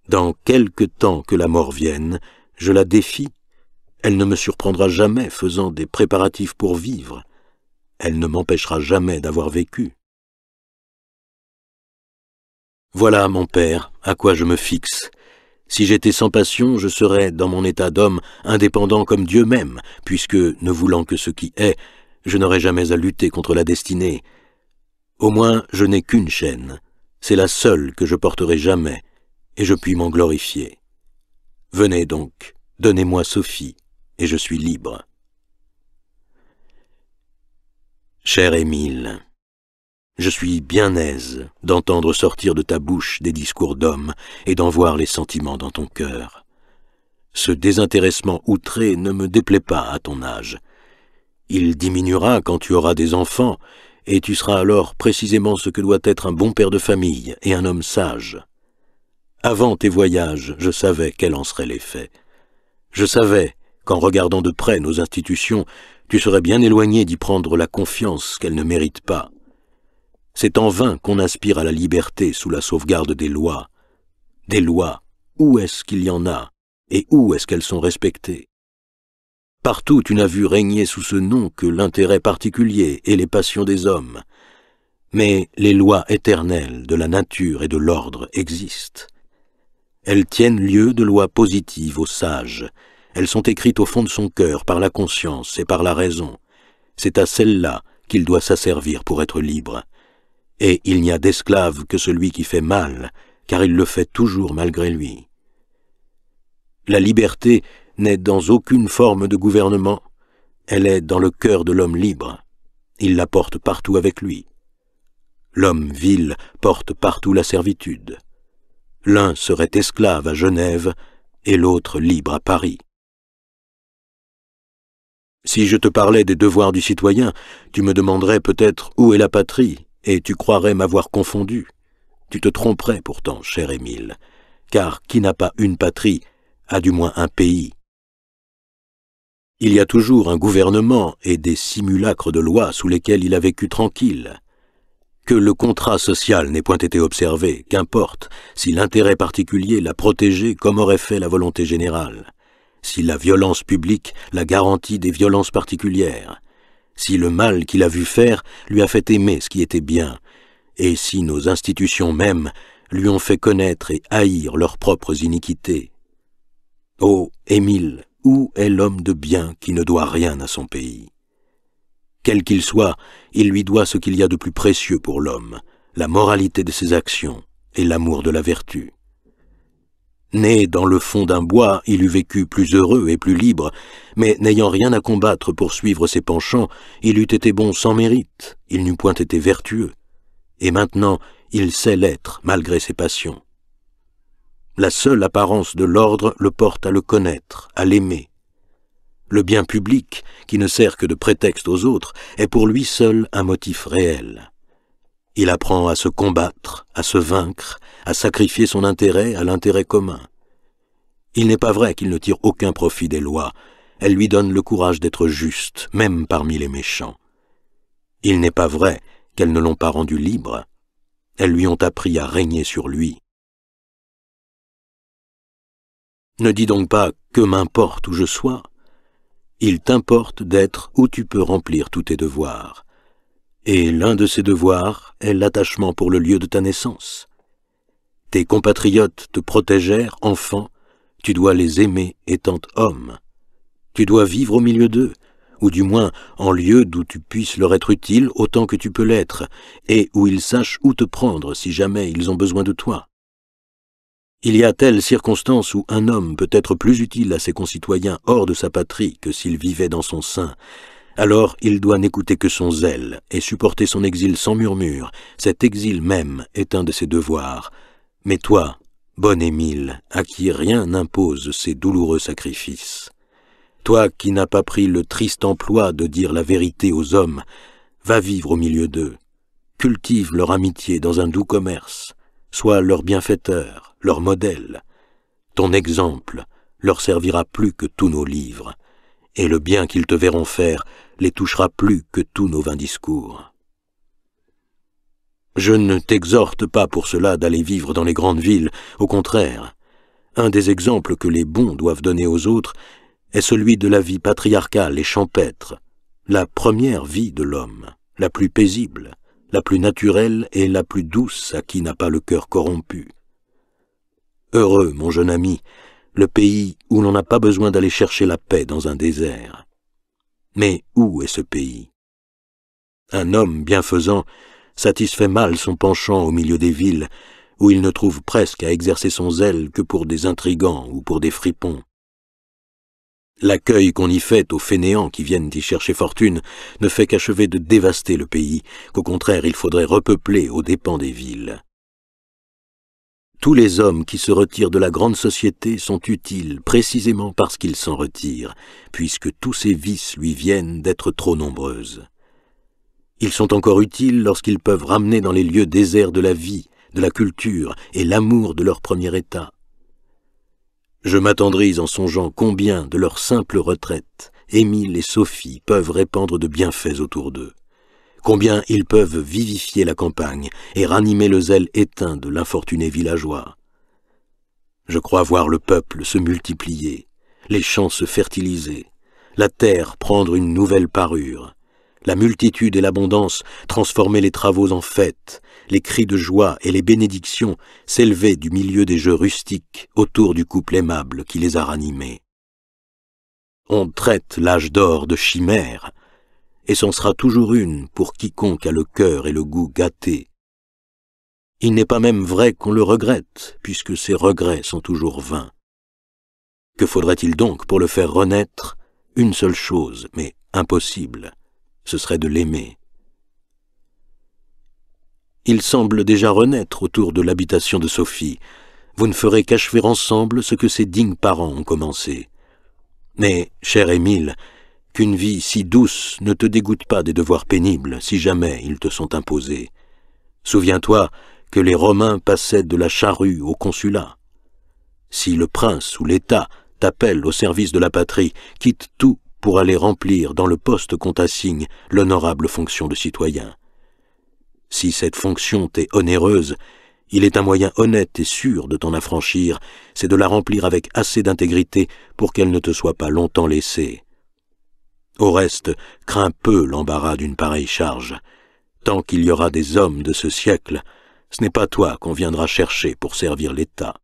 Dans quelque temps que la mort vienne, je la défie. Elle ne me surprendra jamais faisant des préparatifs pour vivre. Elle ne m'empêchera jamais d'avoir vécu. Voilà, mon père, à quoi je me fixe. Si j'étais sans passion, je serais, dans mon état d'homme, indépendant comme Dieu même, puisque, ne voulant que ce qui est, je n'aurais jamais à lutter contre la destinée. Au moins, je n'ai qu'une chaîne. C'est la seule que je porterai jamais, et je puis m'en glorifier. Venez donc, donnez-moi Sophie, et je suis libre. Cher Émile, je suis bien aise d'entendre sortir de ta bouche des discours d'homme et d'en voir les sentiments dans ton cœur. Ce désintéressement outré ne me déplaît pas à ton âge. Il diminuera quand tu auras des enfants, et tu seras alors précisément ce que doit être un bon père de famille et un homme sage. Avant tes voyages, je savais quel en serait l'effet. Je savais qu'en regardant de près nos institutions, tu serais bien éloigné d'y prendre la confiance qu'elles ne méritent pas. C'est en vain qu'on aspire à la liberté sous la sauvegarde des lois. Des lois, où est-ce qu'il y en a, et où est-ce qu'elles sont respectées? Partout tu n'as vu régner sous ce nom que l'intérêt particulier et les passions des hommes. Mais les lois éternelles de la nature et de l'ordre existent. Elles tiennent lieu de lois positives aux sages. Elles sont écrites au fond de son cœur par la conscience et par la raison. C'est à celle-là qu'il doit s'asservir pour être libre. Et il n'y a d'esclave que celui qui fait mal, car il le fait toujours malgré lui. La liberté n'est dans aucune forme de gouvernement, elle est dans le cœur de l'homme libre. Il la porte partout avec lui. L'homme vil porte partout la servitude. L'un serait esclave à Genève et l'autre libre à Paris. Si je te parlais des devoirs du citoyen, tu me demanderais peut-être où est la patrie, et tu croirais m'avoir confondu. Tu te tromperais pourtant, cher Émile, car qui n'a pas une patrie a du moins un pays. Il y a toujours un gouvernement et des simulacres de lois sous lesquels il a vécu tranquille. Que le contrat social n'ait point été observé, qu'importe, si l'intérêt particulier l'a protégé comme aurait fait la volonté générale, si la violence publique l'a garantie des violences particulières, si le mal qu'il a vu faire lui a fait aimer ce qui était bien, et si nos institutions mêmes lui ont fait connaître et haïr leurs propres iniquités. Ô Émile, où est l'homme de bien qui ne doit rien à son pays? Quel qu'il soit, il lui doit ce qu'il y a de plus précieux pour l'homme, la moralité de ses actions et l'amour de la vertu. Né dans le fond d'un bois, il eût vécu plus heureux et plus libre, mais n'ayant rien à combattre pour suivre ses penchants, il eût été bon sans mérite, il n'eût point été vertueux. Et maintenant, il sait l'être malgré ses passions. La seule apparence de l'ordre le porte à le connaître, à l'aimer. Le bien public, qui ne sert que de prétexte aux autres, est pour lui seul un motif réel. Il apprend à se combattre, à se vaincre, à sacrifier son intérêt à l'intérêt commun. Il n'est pas vrai qu'il ne tire aucun profit des lois. Elles lui donnent le courage d'être juste, même parmi les méchants. Il n'est pas vrai qu'elles ne l'ont pas rendu libre. Elles lui ont appris à régner sur lui. Ne dis donc pas « que m'importe où je sois ». Il t'importe d'être où tu peux remplir tous tes devoirs. Et l'un de ces devoirs est l'attachement pour le lieu de ta naissance. Tes compatriotes te protégèrent, enfant, tu dois les aimer étant homme. Tu dois vivre au milieu d'eux, ou du moins en lieu d'où tu puisses leur être utile autant que tu peux l'être, et où ils sachent où te prendre si jamais ils ont besoin de toi. Il y a telle circonstance où un homme peut être plus utile à ses concitoyens hors de sa patrie que s'il vivait dans son sein. Alors il doit n'écouter que son zèle et supporter son exil sans murmure. Cet exil même est un de ses devoirs. Mais toi, bon Émile, à qui rien n'impose ces douloureux sacrifices, toi qui n'as pas pris le triste emploi de dire la vérité aux hommes, va vivre au milieu d'eux. Cultive leur amitié dans un doux commerce. Sois leur bienfaiteur, leur modèle. Ton exemple leur servira plus que tous nos livres, et le bien qu'ils te verront faire les touchera plus que tous nos vains discours. Je ne t'exhorte pas pour cela d'aller vivre dans les grandes villes, au contraire. Un des exemples que les bons doivent donner aux autres est celui de la vie patriarcale et champêtre, la première vie de l'homme, la plus paisible, la plus naturelle et la plus douce à qui n'a pas le cœur corrompu. Heureux, mon jeune ami, le pays où l'on n'a pas besoin d'aller chercher la paix dans un désert. Mais où est ce pays? Un homme bienfaisant satisfait mal son penchant au milieu des villes, où il ne trouve presque à exercer son zèle que pour des intrigants ou pour des fripons. L'accueil qu'on y fait aux fainéants qui viennent y chercher fortune ne fait qu'achever de dévaster le pays, qu'au contraire il faudrait repeupler aux dépens des villes. Tous les hommes qui se retirent de la grande société sont utiles précisément parce qu'ils s'en retirent, puisque tous ces vices lui viennent d'être trop nombreuses. Ils sont encore utiles lorsqu'ils peuvent ramener dans les lieux déserts de la vie, de la culture et l'amour de leur premier état. Je m'attendris en songeant combien de leur simple retraite, Émile et Sophie peuvent répandre de bienfaits autour d'eux. combien ils peuvent vivifier la campagne et ranimer le zèle éteint de l'infortuné villageois. Je crois voir le peuple se multiplier, les champs se fertiliser, la terre prendre une nouvelle parure, la multitude et l'abondance transformer les travaux en fêtes, les cris de joie et les bénédictions s'élever du milieu des jeux rustiques autour du couple aimable qui les a ranimés. On traite l'âge d'or de chimère, et c'en sera toujours une pour quiconque a le cœur et le goût gâtés. Il n'est pas même vrai qu'on le regrette, puisque ces regrets sont toujours vains. Que faudrait-il donc pour le faire renaître? Une seule chose, mais impossible, ce serait de l'aimer. Il semble déjà renaître autour de l'habitation de Sophie. Vous ne ferez qu'achever ensemble ce que ses dignes parents ont commencé. Mais, cher Émile, qu'une vie si douce ne te dégoûte pas des devoirs pénibles si jamais ils te sont imposés. Souviens-toi que les Romains passaient de la charrue au consulat. Si le prince ou l'État t'appelle au service de la patrie, quitte tout pour aller remplir dans le poste qu'on t'assigne l'honorable fonction de citoyen. Si cette fonction t'est onéreuse, il est un moyen honnête et sûr de t'en affranchir, c'est de la remplir avec assez d'intégrité pour qu'elle ne te soit pas longtemps laissée. Au reste, crains peu l'embarras d'une pareille charge. Tant qu'il y aura des hommes de ce siècle, ce n'est pas toi qu'on viendra chercher pour servir l'État.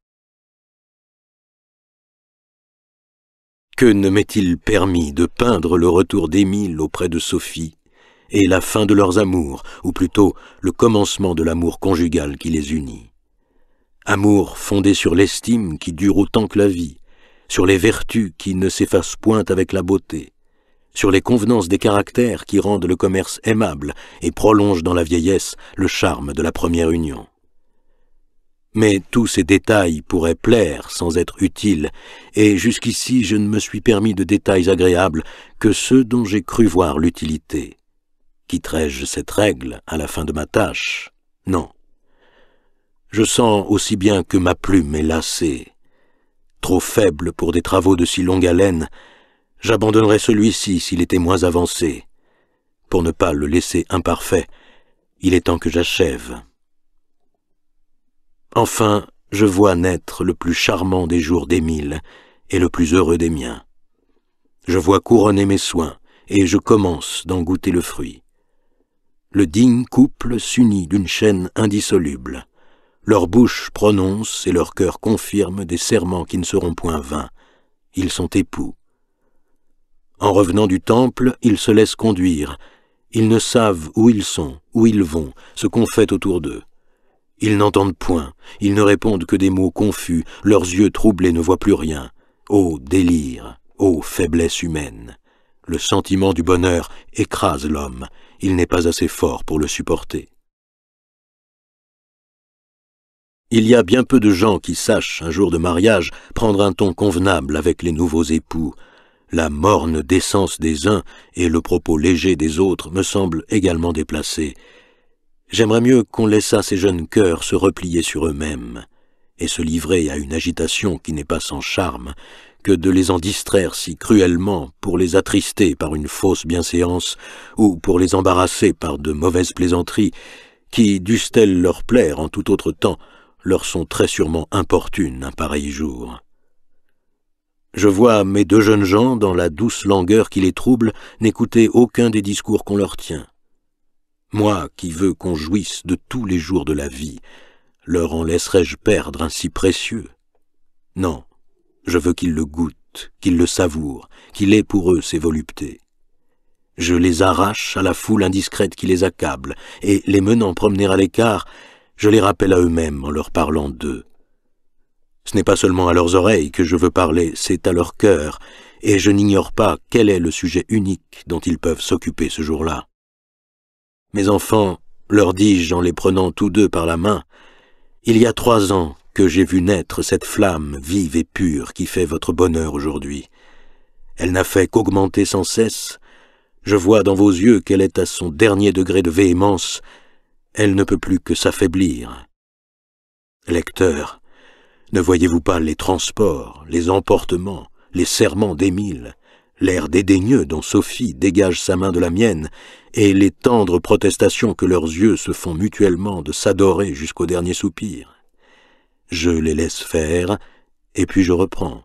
Que ne m'est-il permis de peindre le retour d'Émile auprès de Sophie et la fin de leurs amours, ou plutôt le commencement de l'amour conjugal qui les unit. Amour fondé sur l'estime qui dure autant que la vie, sur les vertus qui ne s'effacent point avec la beauté, sur les convenances des caractères qui rendent le commerce aimable et prolongent dans la vieillesse le charme de la première union. Mais tous ces détails pourraient plaire sans être utiles, et jusqu'ici je ne me suis permis de détails agréables que ceux dont j'ai cru voir l'utilité. Quitterai-je cette règle à la fin de ma tâche? Non. Je sens aussi bien que ma plume est lassée. Trop faible pour des travaux de si longue haleine, j'abandonnerais celui-ci s'il était moins avancé. Pour ne pas le laisser imparfait, il est temps que j'achève. Enfin, je vois naître le plus charmant des jours d'Émile et le plus heureux des miens. Je vois couronner mes soins et je commence d'en goûter le fruit. Le digne couple s'unit d'une chaîne indissoluble. Leur bouche prononce et leur cœur confirme des serments qui ne seront point vains. Ils sont époux. En revenant du temple, ils se laissent conduire. Ils ne savent où ils sont, où ils vont, ce qu'on fait autour d'eux. Ils n'entendent point, ils ne répondent que des mots confus, leurs yeux troublés ne voient plus rien. Ô délire, ô faiblesse humaine! Le sentiment du bonheur écrase l'homme, il n'est pas assez fort pour le supporter. Il y a bien peu de gens qui sachent, un jour de mariage, prendre un ton convenable avec les nouveaux époux. La morne décence des uns et le propos léger des autres me semblent également déplacés. J'aimerais mieux qu'on laissât ces jeunes cœurs se replier sur eux-mêmes et se livrer à une agitation qui n'est pas sans charme, que de les en distraire si cruellement pour les attrister par une fausse bienséance ou pour les embarrasser par de mauvaises plaisanteries qui, dussent-elles leur plaire en tout autre temps, leur sont très sûrement importunes un pareil jour. Je vois mes deux jeunes gens, dans la douce langueur qui les trouble, n'écouter aucun des discours qu'on leur tient. Moi, qui veux qu'on jouisse de tous les jours de la vie, leur en laisserais-je perdre un si précieux? Non, je veux qu'ils le goûtent, qu'ils le savourent, qu'il ait pour eux ses voluptés. Je les arrache à la foule indiscrète qui les accable, et, les menant promener à l'écart, je les rappelle à eux-mêmes en leur parlant d'eux. Ce n'est pas seulement à leurs oreilles que je veux parler, c'est à leur cœur, et je n'ignore pas quel est le sujet unique dont ils peuvent s'occuper ce jour-là. Mes enfants, leur dis-je en les prenant tous deux par la main, il y a 3 ans que j'ai vu naître cette flamme vive et pure qui fait votre bonheur aujourd'hui. Elle n'a fait qu'augmenter sans cesse. Je vois dans vos yeux qu'elle est à son dernier degré de véhémence. Elle ne peut plus que s'affaiblir. Lecteur, ne voyez-vous pas les transports, les emportements, les serments d'Émile, l'air dédaigneux dont Sophie dégage sa main de la mienne, et les tendres protestations que leurs yeux se font mutuellement de s'adorer jusqu'au dernier soupir. Je les laisse faire, et puis je reprends.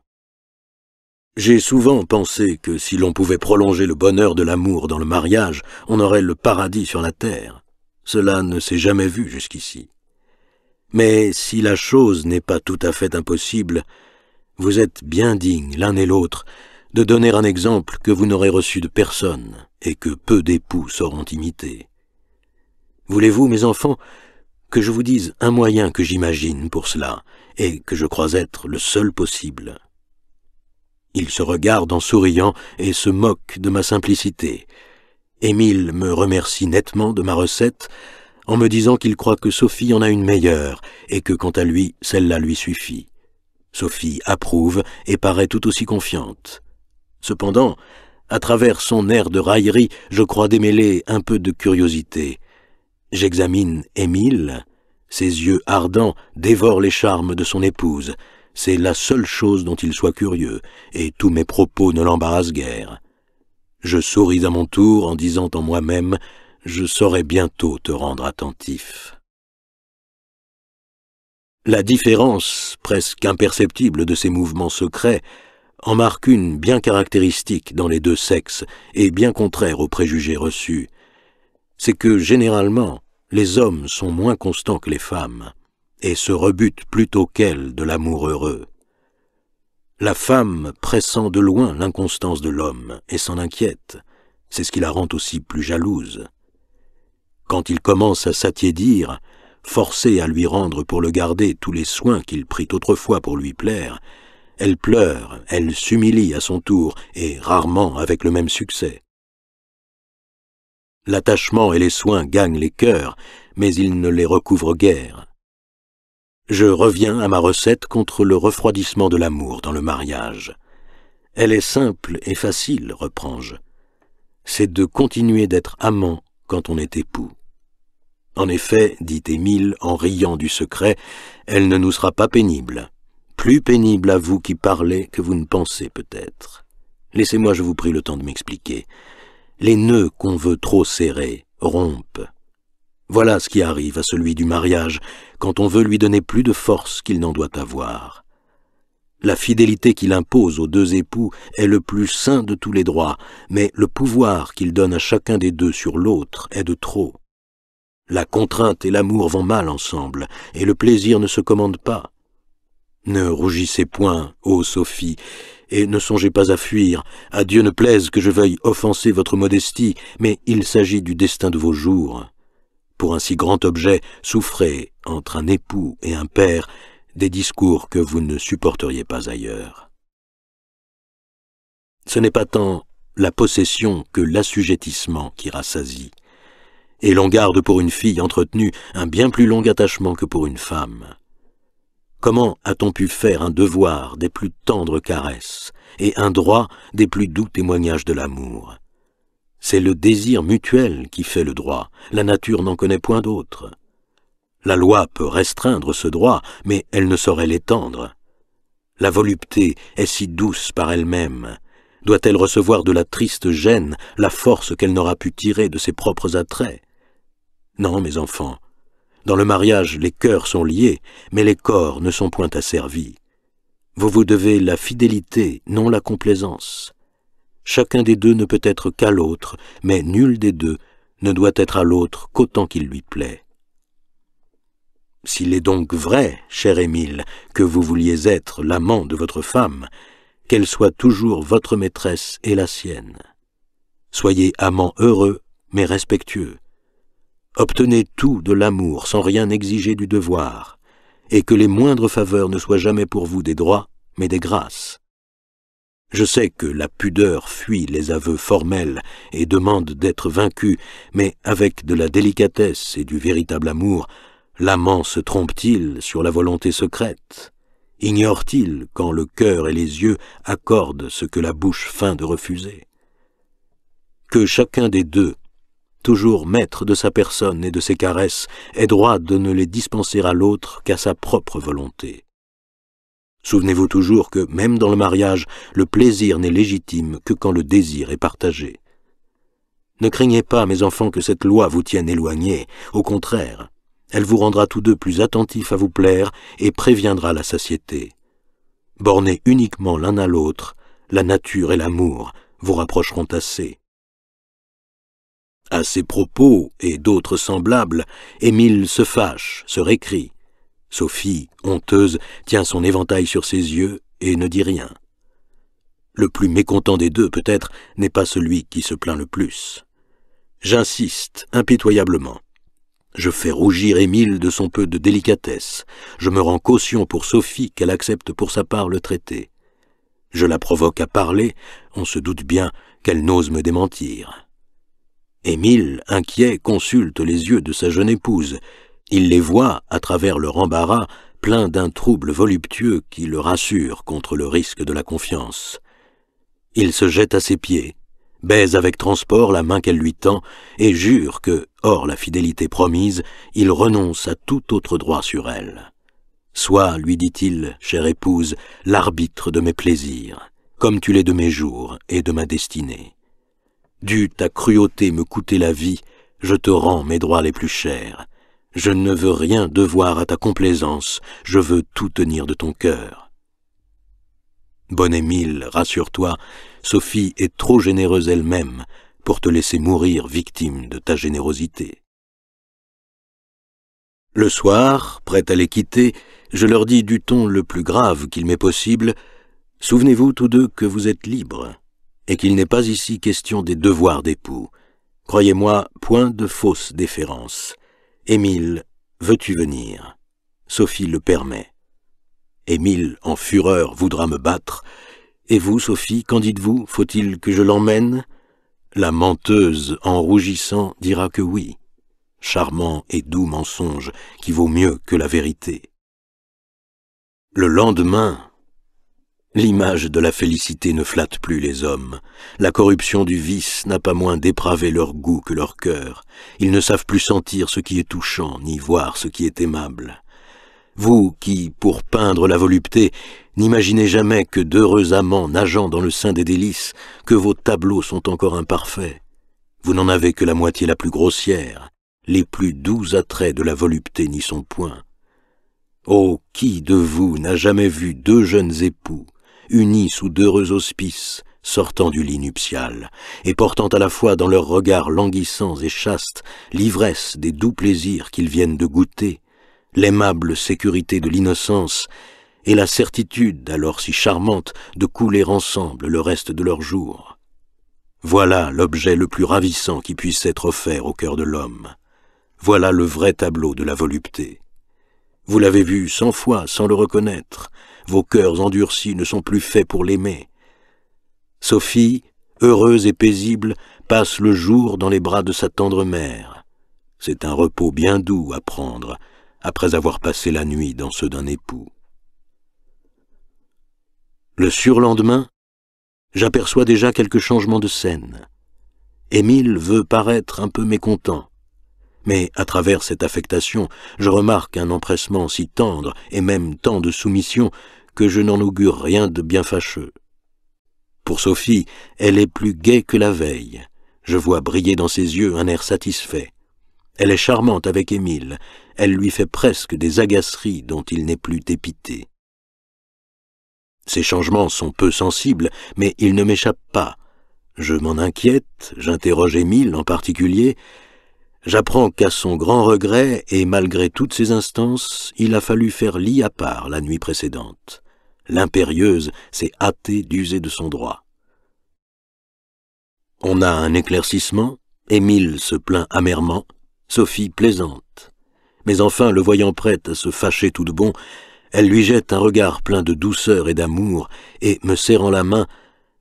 J'ai souvent pensé que si l'on pouvait prolonger le bonheur de l'amour dans le mariage, on aurait le paradis sur la terre. Cela ne s'est jamais vu jusqu'ici. Mais si la chose n'est pas tout à fait impossible, vous êtes bien dignes, l'un et l'autre, de donner un exemple que vous n'aurez reçu de personne et que peu d'époux sauront imiter. Voulez-vous, mes enfants, que je vous dise un moyen que j'imagine pour cela et que je crois être le seul possible? Il se regarde en souriant et se moque de ma simplicité. Émile me remercie nettement de ma recette en me disant qu'il croit que Sophie en a une meilleure et que quant à lui, celle-là lui suffit. Sophie approuve et paraît tout aussi confiante. Cependant, à travers son air de raillerie, je crois démêler un peu de curiosité. J'examine Émile. Ses yeux ardents dévorent les charmes de son épouse. C'est la seule chose dont il soit curieux, et tous mes propos ne l'embarrassent guère. Je souris à mon tour en disant en moi-même « Je saurai bientôt te rendre attentif ». La différence, presque imperceptible de ces mouvements secrets, en marque une bien caractéristique dans les deux sexes et bien contraire aux préjugés reçus. C'est que, généralement, les hommes sont moins constants que les femmes et se rebutent plutôt qu'elles de l'amour heureux. La femme pressent de loin l'inconstance de l'homme et s'en inquiète. C'est ce qui la rend aussi plus jalouse. Quand il commence à s'attiédir, forcée à lui rendre pour le garder tous les soins qu'il prit autrefois pour lui plaire, elle pleure, elle s'humilie à son tour, et rarement avec le même succès. L'attachement et les soins gagnent les cœurs, mais ils ne les recouvrent guère. Je reviens à ma recette contre le refroidissement de l'amour dans le mariage. Elle est simple et facile, reprends-je. C'est de continuer d'être amant quand on est époux. En effet, dit Émile en riant du secret, elle ne nous sera pas pénible. Plus pénible à vous qui parlez que vous ne pensez peut-être. Laissez-moi, je vous prie, le temps de m'expliquer. Les nœuds qu'on veut trop serrer rompent. Voilà ce qui arrive à celui du mariage quand on veut lui donner plus de force qu'il n'en doit avoir. La fidélité qu'il impose aux deux époux est le plus saint de tous les droits, mais le pouvoir qu'il donne à chacun des deux sur l'autre est de trop. La contrainte et l'amour vont mal ensemble, et le plaisir ne se commande pas. Ne rougissez point, ô Sophie, et ne songez pas à fuir. À Dieu ne plaise que je veuille offenser votre modestie, mais il s'agit du destin de vos jours. Pour un si grand objet, souffrez, entre un époux et un père, des discours que vous ne supporteriez pas ailleurs. Ce n'est pas tant la possession que l'assujettissement qui rassasie. Et l'on garde pour une fille entretenue un bien plus long attachement que pour une femme. Comment a-t-on pu faire un devoir des plus tendres caresses et un droit des plus doux témoignages de l'amour? C'est le désir mutuel qui fait le droit, la nature n'en connaît point d'autre. La loi peut restreindre ce droit, mais elle ne saurait l'étendre. La volupté est si douce par elle-même. Doit-elle recevoir de la triste gêne la force qu'elle n'aura pu tirer de ses propres attraits? Non, mes enfants, dans le mariage, les cœurs sont liés, mais les corps ne sont point asservis. Vous vous devez la fidélité, non la complaisance. Chacun des deux ne peut être qu'à l'autre, mais nul des deux ne doit être à l'autre qu'autant qu'il lui plaît. S'il est donc vrai, cher Émile, que vous vouliez être l'amant de votre femme, qu'elle soit toujours votre maîtresse et la sienne. Soyez amant heureux, mais respectueux. Obtenez tout de l'amour sans rien exiger du devoir, et que les moindres faveurs ne soient jamais pour vous des droits, mais des grâces. Je sais que la pudeur fuit les aveux formels et demande d'être vaincu, mais avec de la délicatesse et du véritable amour, l'amant se trompe-t-il sur la volonté secrète? Ignore-t-il quand le cœur et les yeux accordent ce que la bouche feint de refuser? Que chacun des deux, toujours maître de sa personne et de ses caresses, ait droit de ne les dispenser à l'autre qu'à sa propre volonté. Souvenez-vous toujours que, même dans le mariage, le plaisir n'est légitime que quand le désir est partagé. Ne craignez pas, mes enfants, que cette loi vous tienne éloignés. Au contraire, elle vous rendra tous deux plus attentifs à vous plaire et préviendra la satiété. Bornés uniquement l'un à l'autre, la nature et l'amour vous rapprocheront assez. » À ces propos et d'autres semblables, Émile se fâche, se récrie. Sophie, honteuse, tient son éventail sur ses yeux et ne dit rien. Le plus mécontent des deux, peut-être, n'est pas celui qui se plaint le plus. J'insiste impitoyablement. Je fais rougir Émile de son peu de délicatesse. Je me rends caution pour Sophie qu'elle accepte pour sa part le traité. Je la provoque à parler, on se doute bien qu'elle n'ose me démentir. Émile, inquiet, consulte les yeux de sa jeune épouse. Il les voit, à travers leur embarras, pleins d'un trouble voluptueux qui le rassure contre le risque de la confiance. Il se jette à ses pieds, baise avec transport la main qu'elle lui tend et jure que, hors la fidélité promise, il renonce à tout autre droit sur elle. « Sois, lui dit-il, chère épouse, l'arbitre de mes plaisirs, comme tu l'es de mes jours et de ma destinée. Dût ta cruauté me coûter la vie, je te rends mes droits les plus chers. Je ne veux rien devoir à ta complaisance, je veux tout tenir de ton cœur. » Bon Émile, rassure-toi, Sophie est trop généreuse elle-même pour te laisser mourir victime de ta générosité. Le soir, prêt à les quitter, je leur dis du ton le plus grave qu'il m'est possible, « Souvenez-vous tous deux que vous êtes libres, et qu'il n'est pas ici question des devoirs d'époux. Croyez-moi, point de fausse déférence. Émile, veux-tu venir ? Sophie le permet. Émile, en fureur, voudra me battre. Et vous, Sophie, qu'en dites-vous? Faut-il que je l'emmène? La menteuse, en rougissant, dira que oui. Charmant et doux mensonge qui vaut mieux que la vérité. Le lendemain, l'image de la félicité ne flatte plus les hommes. La corruption du vice n'a pas moins dépravé leur goût que leur cœur. Ils ne savent plus sentir ce qui est touchant, ni voir ce qui est aimable. Vous qui, pour peindre la volupté, n'imaginez jamais que d'heureux amants nageant dans le sein des délices, que vos tableaux sont encore imparfaits. Vous n'en avez que la moitié la plus grossière. Les plus doux attraits de la volupté n'y sont point. Oh, qui de vous n'a jamais vu deux jeunes époux, unis sous d'heureux auspices, sortant du lit nuptial, et portant à la fois dans leurs regards languissants et chastes l'ivresse des doux plaisirs qu'ils viennent de goûter, l'aimable sécurité de l'innocence et la certitude, alors si charmante, de couler ensemble le reste de leurs jours. Voilà l'objet le plus ravissant qui puisse être offert au cœur de l'homme. Voilà le vrai tableau de la volupté. Vous l'avez vu 100 fois sans le reconnaître. Vos cœurs endurcis ne sont plus faits pour l'aimer. Sophie, heureuse et paisible, passe le jour dans les bras de sa tendre mère. C'est un repos bien doux à prendre, après avoir passé la nuit dans ceux d'un époux. Le surlendemain, j'aperçois déjà quelques changements de scène. Émile veut paraître un peu mécontent, mais à travers cette affectation, je remarque un empressement si tendre et même tant de soumission que je n'en augure rien de bien fâcheux. Pour Sophie, elle est plus gaie que la veille. Je vois briller dans ses yeux un air satisfait. Elle est charmante avec Émile, elle lui fait presque des agaceries dont il n'est plus dépité. Ces changements sont peu sensibles, mais ils ne m'échappent pas. Je m'en inquiète, j'interroge Émile en particulier. J'apprends qu'à son grand regret, et malgré toutes ses instances, il a fallu faire lit à part la nuit précédente. L'impérieuse s'est hâtée d'user de son droit. On a un éclaircissement, Émile se plaint amèrement, Sophie plaisante. Mais enfin, le voyant prête à se fâcher tout de bon, elle lui jette un regard plein de douceur et d'amour, et, me serrant la main,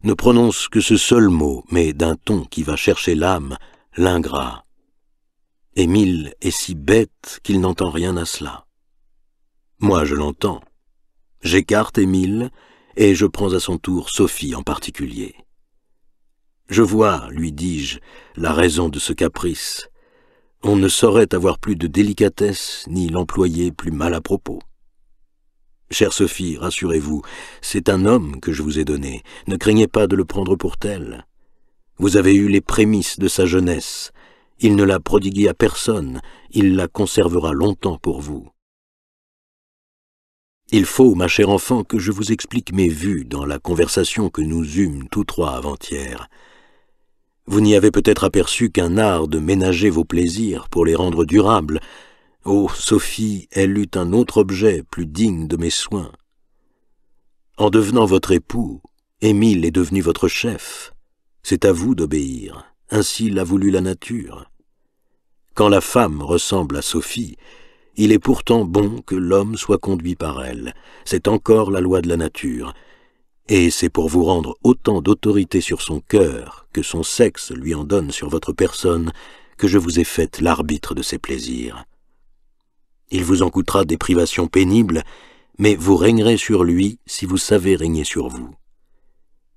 ne prononce que ce seul mot, mais d'un ton qui va chercher l'âme, l'ingrat. Émile est si bête qu'il n'entend rien à cela. Moi, je l'entends. J'écarte Émile, et je prends à son tour Sophie en particulier. Je vois, lui dis-je, la raison de ce caprice. On ne saurait avoir plus de délicatesse, ni l'employer plus mal à propos. Chère Sophie, rassurez-vous, c'est un homme que je vous ai donné, ne craignez pas de le prendre pour tel. Vous avez eu les prémices de sa jeunesse. Il ne l'a prodiguée à personne, il la conservera longtemps pour vous. Il faut, ma chère enfant, que je vous explique mes vues dans la conversation que nous eûmes tous trois avant-hier. Vous n'y avez peut-être aperçu qu'un art de ménager vos plaisirs pour les rendre durables. Oh, Sophie, elle eut un autre objet plus digne de mes soins. En devenant votre époux, Émile est devenu votre chef. C'est à vous d'obéir, ainsi l'a voulu la nature. Quand la femme ressemble à Sophie, il est pourtant bon que l'homme soit conduit par elle. C'est encore la loi de la nature. Et c'est pour vous rendre autant d'autorité sur son cœur que son sexe lui en donne sur votre personne que je vous ai fait l'arbitre de ses plaisirs. Il vous en coûtera des privations pénibles, mais vous régnerez sur lui si vous savez régner sur vous.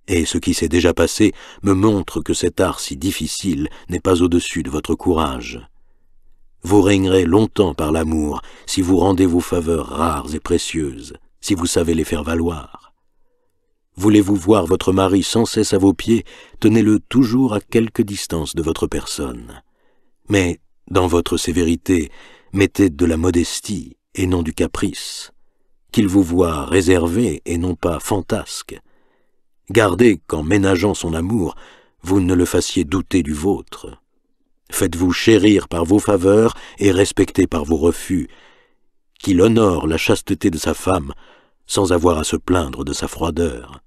Et ce qui s'est déjà passé me montre que cet art si difficile n'est pas au-dessus de votre courage. Vous régnerez longtemps par l'amour si vous rendez vos faveurs rares et précieuses, si vous savez les faire valoir. Voulez-vous voir votre mari sans cesse à vos pieds, tenez-le toujours à quelque distance de votre personne. Mais, dans votre sévérité, mettez de la modestie et non du caprice. Qu'il vous voie réservé et non pas fantasque. Gardez qu'en ménageant son amour, vous ne le fassiez douter du vôtre. Faites-vous chérir par vos faveurs et respecter par vos refus, qu'il honore la chasteté de sa femme sans avoir à se plaindre de sa froideur.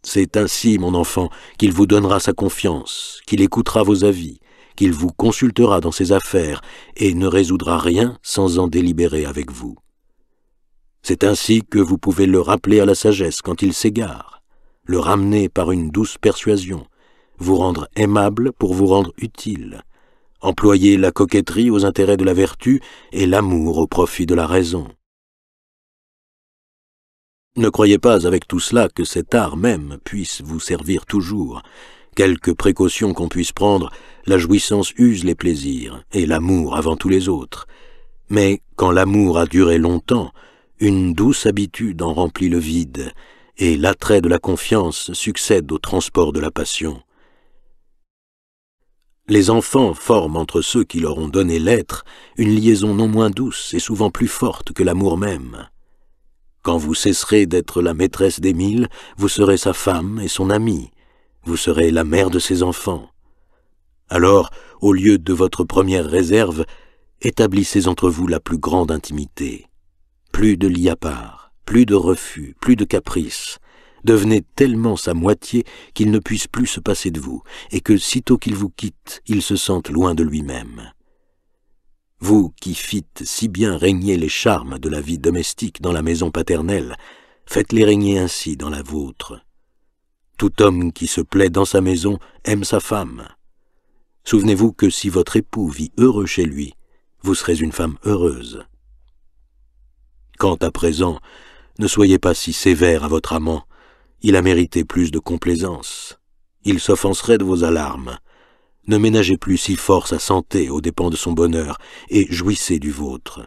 C'est ainsi, mon enfant, qu'il vous donnera sa confiance, qu'il écoutera vos avis, qu'il vous consultera dans ses affaires et ne résoudra rien sans en délibérer avec vous. C'est ainsi que vous pouvez le rappeler à la sagesse quand il s'égare, le ramener par une douce persuasion, vous rendre aimable pour vous rendre utile, employer la coquetterie aux intérêts de la vertu et l'amour au profit de la raison. Ne croyez pas avec tout cela que cet art même puisse vous servir toujours. Quelque précaution qu'on puisse prendre, la jouissance use les plaisirs, et l'amour avant tous les autres. Mais quand l'amour a duré longtemps, une douce habitude en remplit le vide, et l'attrait de la confiance succède au transport de la passion. Les enfants forment entre ceux qui leur ont donné l'être une liaison non moins douce et souvent plus forte que l'amour même. Quand vous cesserez d'être la maîtresse d'Émile, vous serez sa femme et son amie, vous serez la mère de ses enfants. Alors, au lieu de votre première réserve, établissez entre vous la plus grande intimité. Plus de lit à part, plus de refus, plus de caprices. Devenez tellement sa moitié qu'il ne puisse plus se passer de vous, et que sitôt qu'il vous quitte, il se sente loin de lui-même. Vous qui fîtes si bien régner les charmes de la vie domestique dans la maison paternelle, faites-les régner ainsi dans la vôtre. Tout homme qui se plaît dans sa maison aime sa femme. Souvenez-vous que si votre époux vit heureux chez lui, vous serez une femme heureuse. Quant à présent, ne soyez pas si sévère à votre amant, il a mérité plus de complaisance. Il s'offenserait de vos alarmes. Ne ménagez plus si fort sa santé aux dépens de son bonheur, et jouissez du vôtre.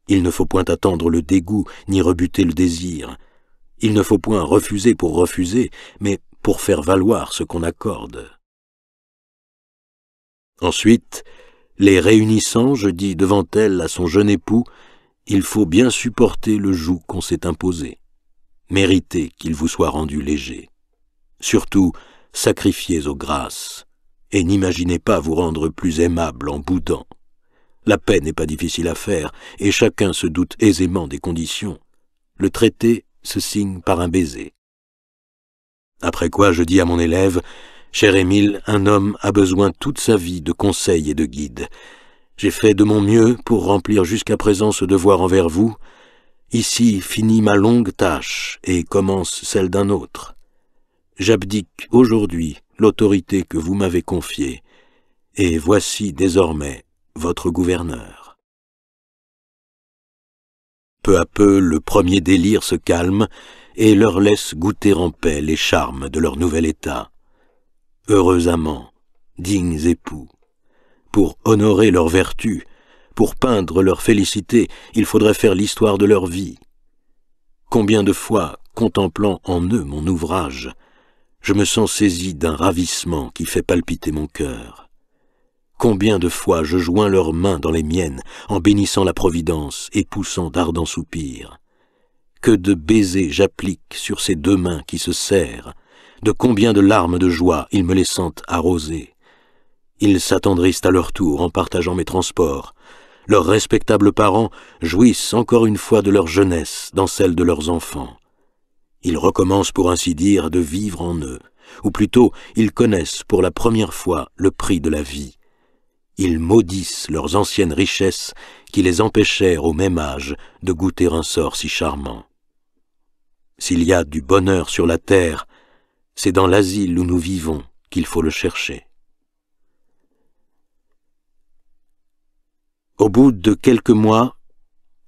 Il ne faut point attendre le dégoût, ni rebuter le désir. Il ne faut point refuser pour refuser, mais pour faire valoir ce qu'on accorde. Ensuite, les réunissant, je dis devant elle à son jeune époux, il faut bien supporter le joug qu'on s'est imposé. Méritez qu'il vous soit rendu léger. Surtout, sacrifiez aux grâces, et n'imaginez pas vous rendre plus aimable en boudant. La paix n'est pas difficile à faire, et chacun se doute aisément des conditions. Le traité se signe par un baiser. Après quoi je dis à mon élève, « Cher Émile, un homme a besoin toute sa vie de conseils et de guides. J'ai fait de mon mieux pour remplir jusqu'à présent ce devoir envers vous. Ici finit ma longue tâche et commence celle d'un autre. J'abdique aujourd'hui l'autorité que vous m'avez confiée, et voici désormais votre gouverneur. » Peu à peu, le premier délire se calme et leur laisse goûter en paix les charmes de leur nouvel état. Heureux amants, dignes époux, pour honorer leur vertu, pour peindre leur félicité, il faudrait faire l'histoire de leur vie. Combien de fois, contemplant en eux mon ouvrage, Je me sens saisi d'un ravissement qui fait palpiter mon cœur. Combien de fois je joins leurs mains dans les miennes en bénissant la Providence et poussant d'ardents soupirs. Que de baisers j'applique sur ces deux mains qui se serrent, de combien de larmes de joie ils me les sentent arroser. Ils s'attendrissent à leur tour en partageant mes transports. Leurs respectables parents jouissent encore une fois de leur jeunesse dans celle de leurs enfants. Ils recommencent pour ainsi dire de vivre en eux, ou plutôt ils connaissent pour la première fois le prix de la vie. Ils maudissent leurs anciennes richesses qui les empêchèrent au même âge de goûter un sort si charmant. S'il y a du bonheur sur la terre, c'est dans l'asile où nous vivons qu'il faut le chercher. Au bout de quelques mois,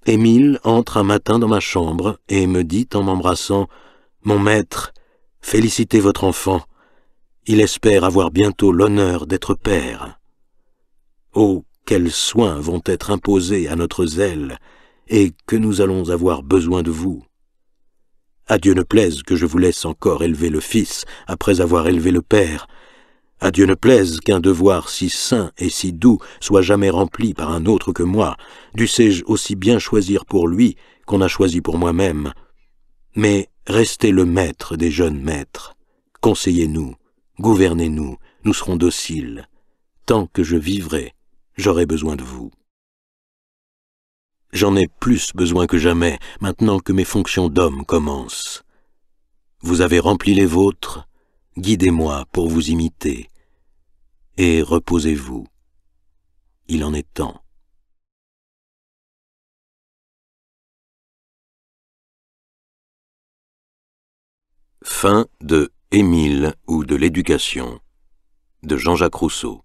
Émile entre un matin dans ma chambre et me dit en m'embrassant « Mon maître, félicitez votre enfant, il espère avoir bientôt l'honneur d'être père. Oh, quels soins vont être imposés à notre zèle, et que nous allons avoir besoin de vous. À Dieu ne plaise que je vous laisse encore élever le fils après avoir élevé le père. À Dieu ne plaise qu'un devoir si saint et si doux soit jamais rempli par un autre que moi, dussé-je aussi bien choisir pour lui qu'on a choisi pour moi-même. Mais restez le maître des jeunes maîtres. Conseillez-nous, gouvernez-nous, nous serons dociles. Tant que je vivrai, j'aurai besoin de vous. J'en ai plus besoin que jamais, maintenant que mes fonctions d'homme commencent. Vous avez rempli les vôtres, guidez-moi pour vous imiter. Et reposez-vous. Il en est temps. Fin de Émile ou de l'éducation de Jean-Jacques Rousseau.